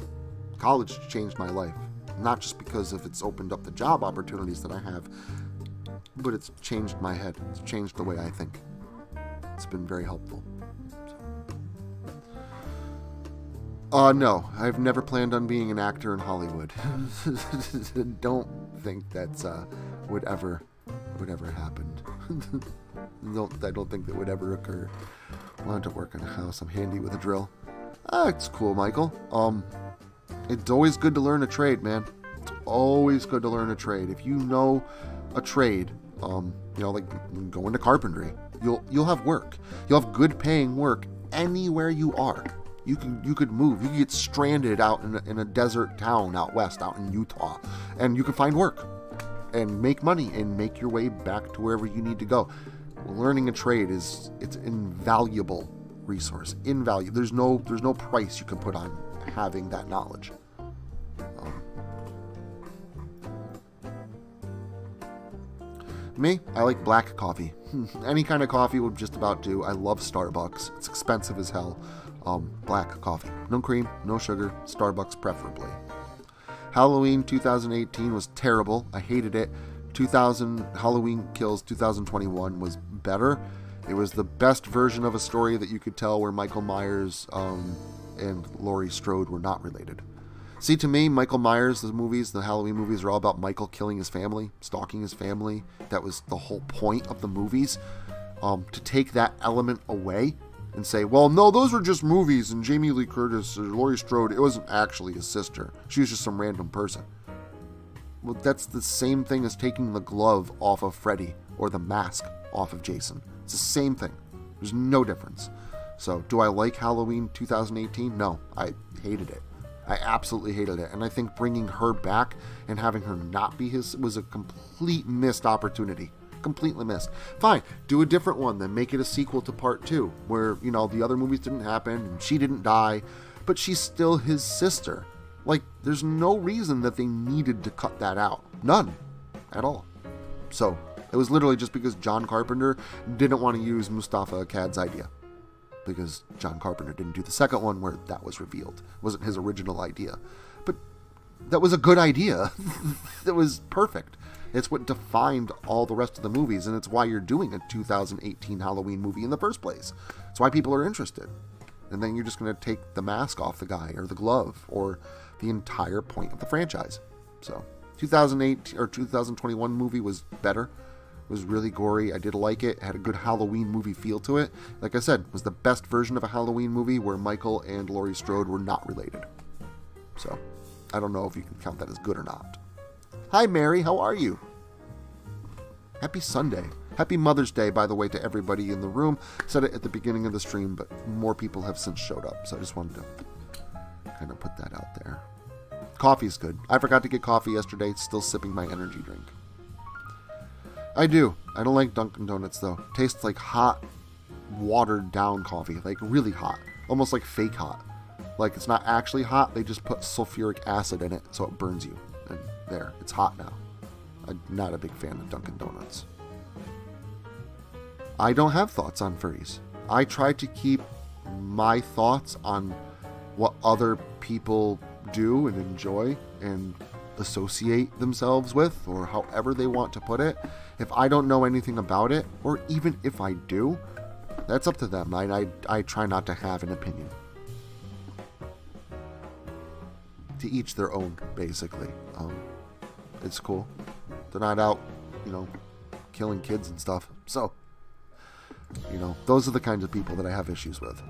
College changed my life. Not just because of it's opened up the job opportunities that I have, but it's changed my head. It's changed the way I think. It's been very helpful. No, I've never planned on being an actor in Hollywood. Don't think that's would ever happen. I don't think that would ever occur. Wanted to work in a house. I'm handy with a drill. It's cool, Michael. It's always good to learn a trade, man. It's always good to learn a trade. If you know a trade, like go into carpentry, you'll have work. You'll have good paying work anywhere you are. You could move. You could get stranded out in a desert town out west, out in Utah, and you can find work and make money and make your way back to wherever you need to go. Learning a trade it's invaluable resource. Invaluable. There's no price you can put on having that knowledge. Me, I like black coffee. Any kind of coffee would just about do. I love Starbucks. It's expensive as hell. Black coffee. No cream, no sugar, Starbucks preferably. Halloween 2018 was terrible. I hated it. Halloween Kills 2021 was better. It was the best version of a story that you could tell where Michael Myers and Laurie Strode were not related. See, to me, Michael Myers, the Halloween movies are all about Michael killing his family, stalking his family. That was the whole point of the movies. To take that element away and say, well, no, those were just movies, and Jamie Lee Curtis or Laurie Strode, it wasn't actually his sister. She was just some random person. Well, that's the same thing as taking the glove off of Freddy or the mask off of Jason. It's the same thing. There's no difference. So, do I like Halloween 2018? No, I hated it. I absolutely hated it. And I think bringing her back and having her not be his was a complete missed opportunity. Completely missed. Fine, do a different one then. Make it a sequel to part 2 where, the other movies didn't happen and she didn't die, but she's still his sister. Like, there's no reason that they needed to cut that out. None. At all. So, it was literally just because John Carpenter didn't want to use Mustafa Akkad's idea. Because John Carpenter didn't do the second one where that was revealed. It wasn't his original idea. But that was a good idea. That was perfect. It's what defined all the rest of the movies, and it's why you're doing a 2018 Halloween movie in the first place. It's why people are interested. And then you're just going to take the mask off the guy, or the glove, or the entire point of the franchise. So, 2008 or 2021 movie was better. It was really gory. I did like it. It had a good Halloween movie feel to it. Like I said, it was the best version of a Halloween movie where Michael and Laurie Strode were not related. So, I don't know if you can count that as good or not. Hi, Mary. How are you? Happy Sunday. Happy Mother's Day, by the way, to everybody in the room. Said it at the beginning of the stream, but more people have since showed up. So I just wanted to kind of put that out there. Coffee's good. I forgot to get coffee yesterday. Still sipping my energy drink. I do. I don't like Dunkin' Donuts, though. Tastes like hot, watered down coffee. Like really hot. Almost like fake hot. Like it's not actually hot. They just put sulfuric acid in it so it burns you. And there. It's hot now. I'm not a big fan of Dunkin' Donuts. I don't have thoughts on furries. I try to keep my thoughts on what other people do and enjoy and associate themselves with, or however they want to put it. If I don't know anything about it, or even if I do, that's up to them. I try not to have an opinion. To each their own, basically. It's cool. They're not out, killing kids and stuff. So, those are the kinds of people that I have issues with.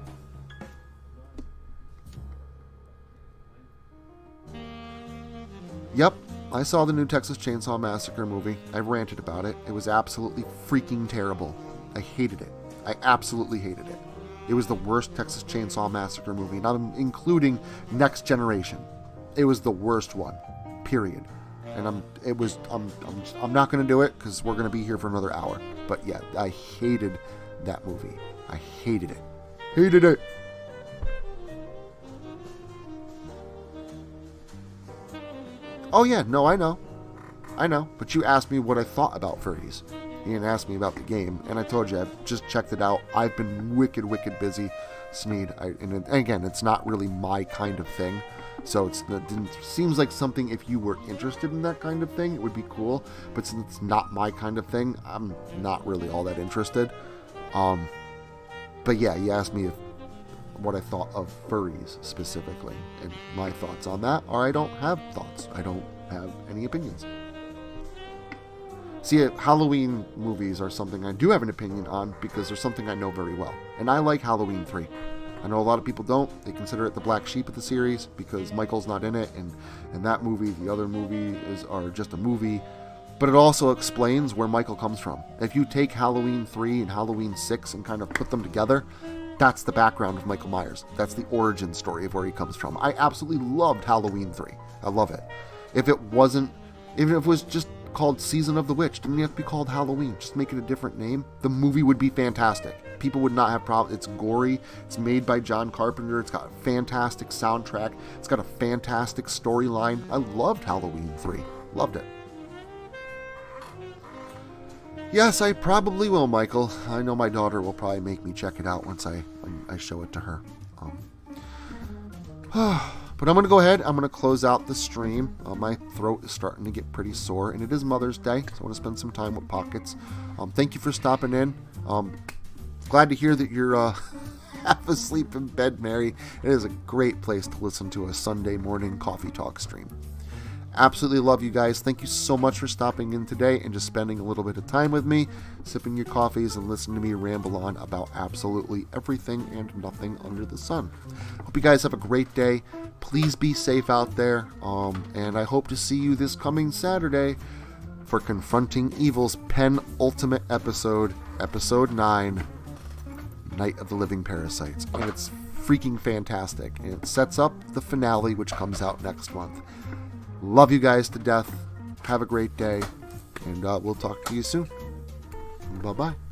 Yep, I saw the new Texas Chainsaw Massacre movie. I ranted about it. It was absolutely freaking terrible. I hated it. I absolutely hated it. It was the worst Texas Chainsaw Massacre movie, not including Next Generation. It was the worst one, period. And I'm not going to do it because we're going to be here for another hour. But yeah, I hated that movie. I hated it. Hated it. Oh yeah, no, I know. But you asked me what I thought about furries. You didn't ask me about the game, and I told you I've just checked it out. I've been wicked busy, Sneed. And again, it's not really my kind of thing. So it seems like something, if you were interested in that kind of thing, it would be cool. But since it's not my kind of thing, I'm not really all that interested. But yeah, you asked me what I thought of furries specifically, and my thoughts on that are I don't have thoughts. I don't have any opinions. See, Halloween movies are something I do have an opinion on because they're something I know very well. And I like Halloween 3. I know a lot of people don't. They consider it the black sheep of the series because Michael's not in it, and that movie, the other movies are just a movie. But it also explains where Michael comes from. If you take Halloween 3 and Halloween 6 and kind of put them together, That's the background of Michael Myers. That's the origin story of where he comes from. I absolutely loved Halloween 3. I love it. If it wasn't, even if it was just called Season of the Witch, didn't have to be called Halloween. Just make it a different name. The movie would be fantastic. People would not have problems. It's gory. It's made by John Carpenter. It's got a fantastic soundtrack. It's got a fantastic storyline. I loved Halloween 3. Loved it. Yes, I probably will, Michael. I know my daughter will probably make me check it out once I show it to her. But I'm going to go ahead. I'm going to close out the stream. My throat is starting to get pretty sore, and it is Mother's Day, so I want to spend some time with Pockets. Thank you for stopping in. Glad to hear that you're half asleep in bed, Mary. It is a great place to listen to a Sunday morning coffee talk stream. Absolutely love you guys. Thank you so much for stopping in today and just spending a little bit of time with me, sipping your coffees and listening to me ramble on about absolutely everything and nothing under the sun. Hope you guys have a great day. Please be safe out there. And I hope to see you this coming Saturday for Confronting Evil's penultimate episode, episode 9, Night of the Living Parasites. And it's freaking fantastic. And it sets up the finale, which comes out next month. Love you guys to death. Have a great day. And we'll talk to you soon. Bye-bye.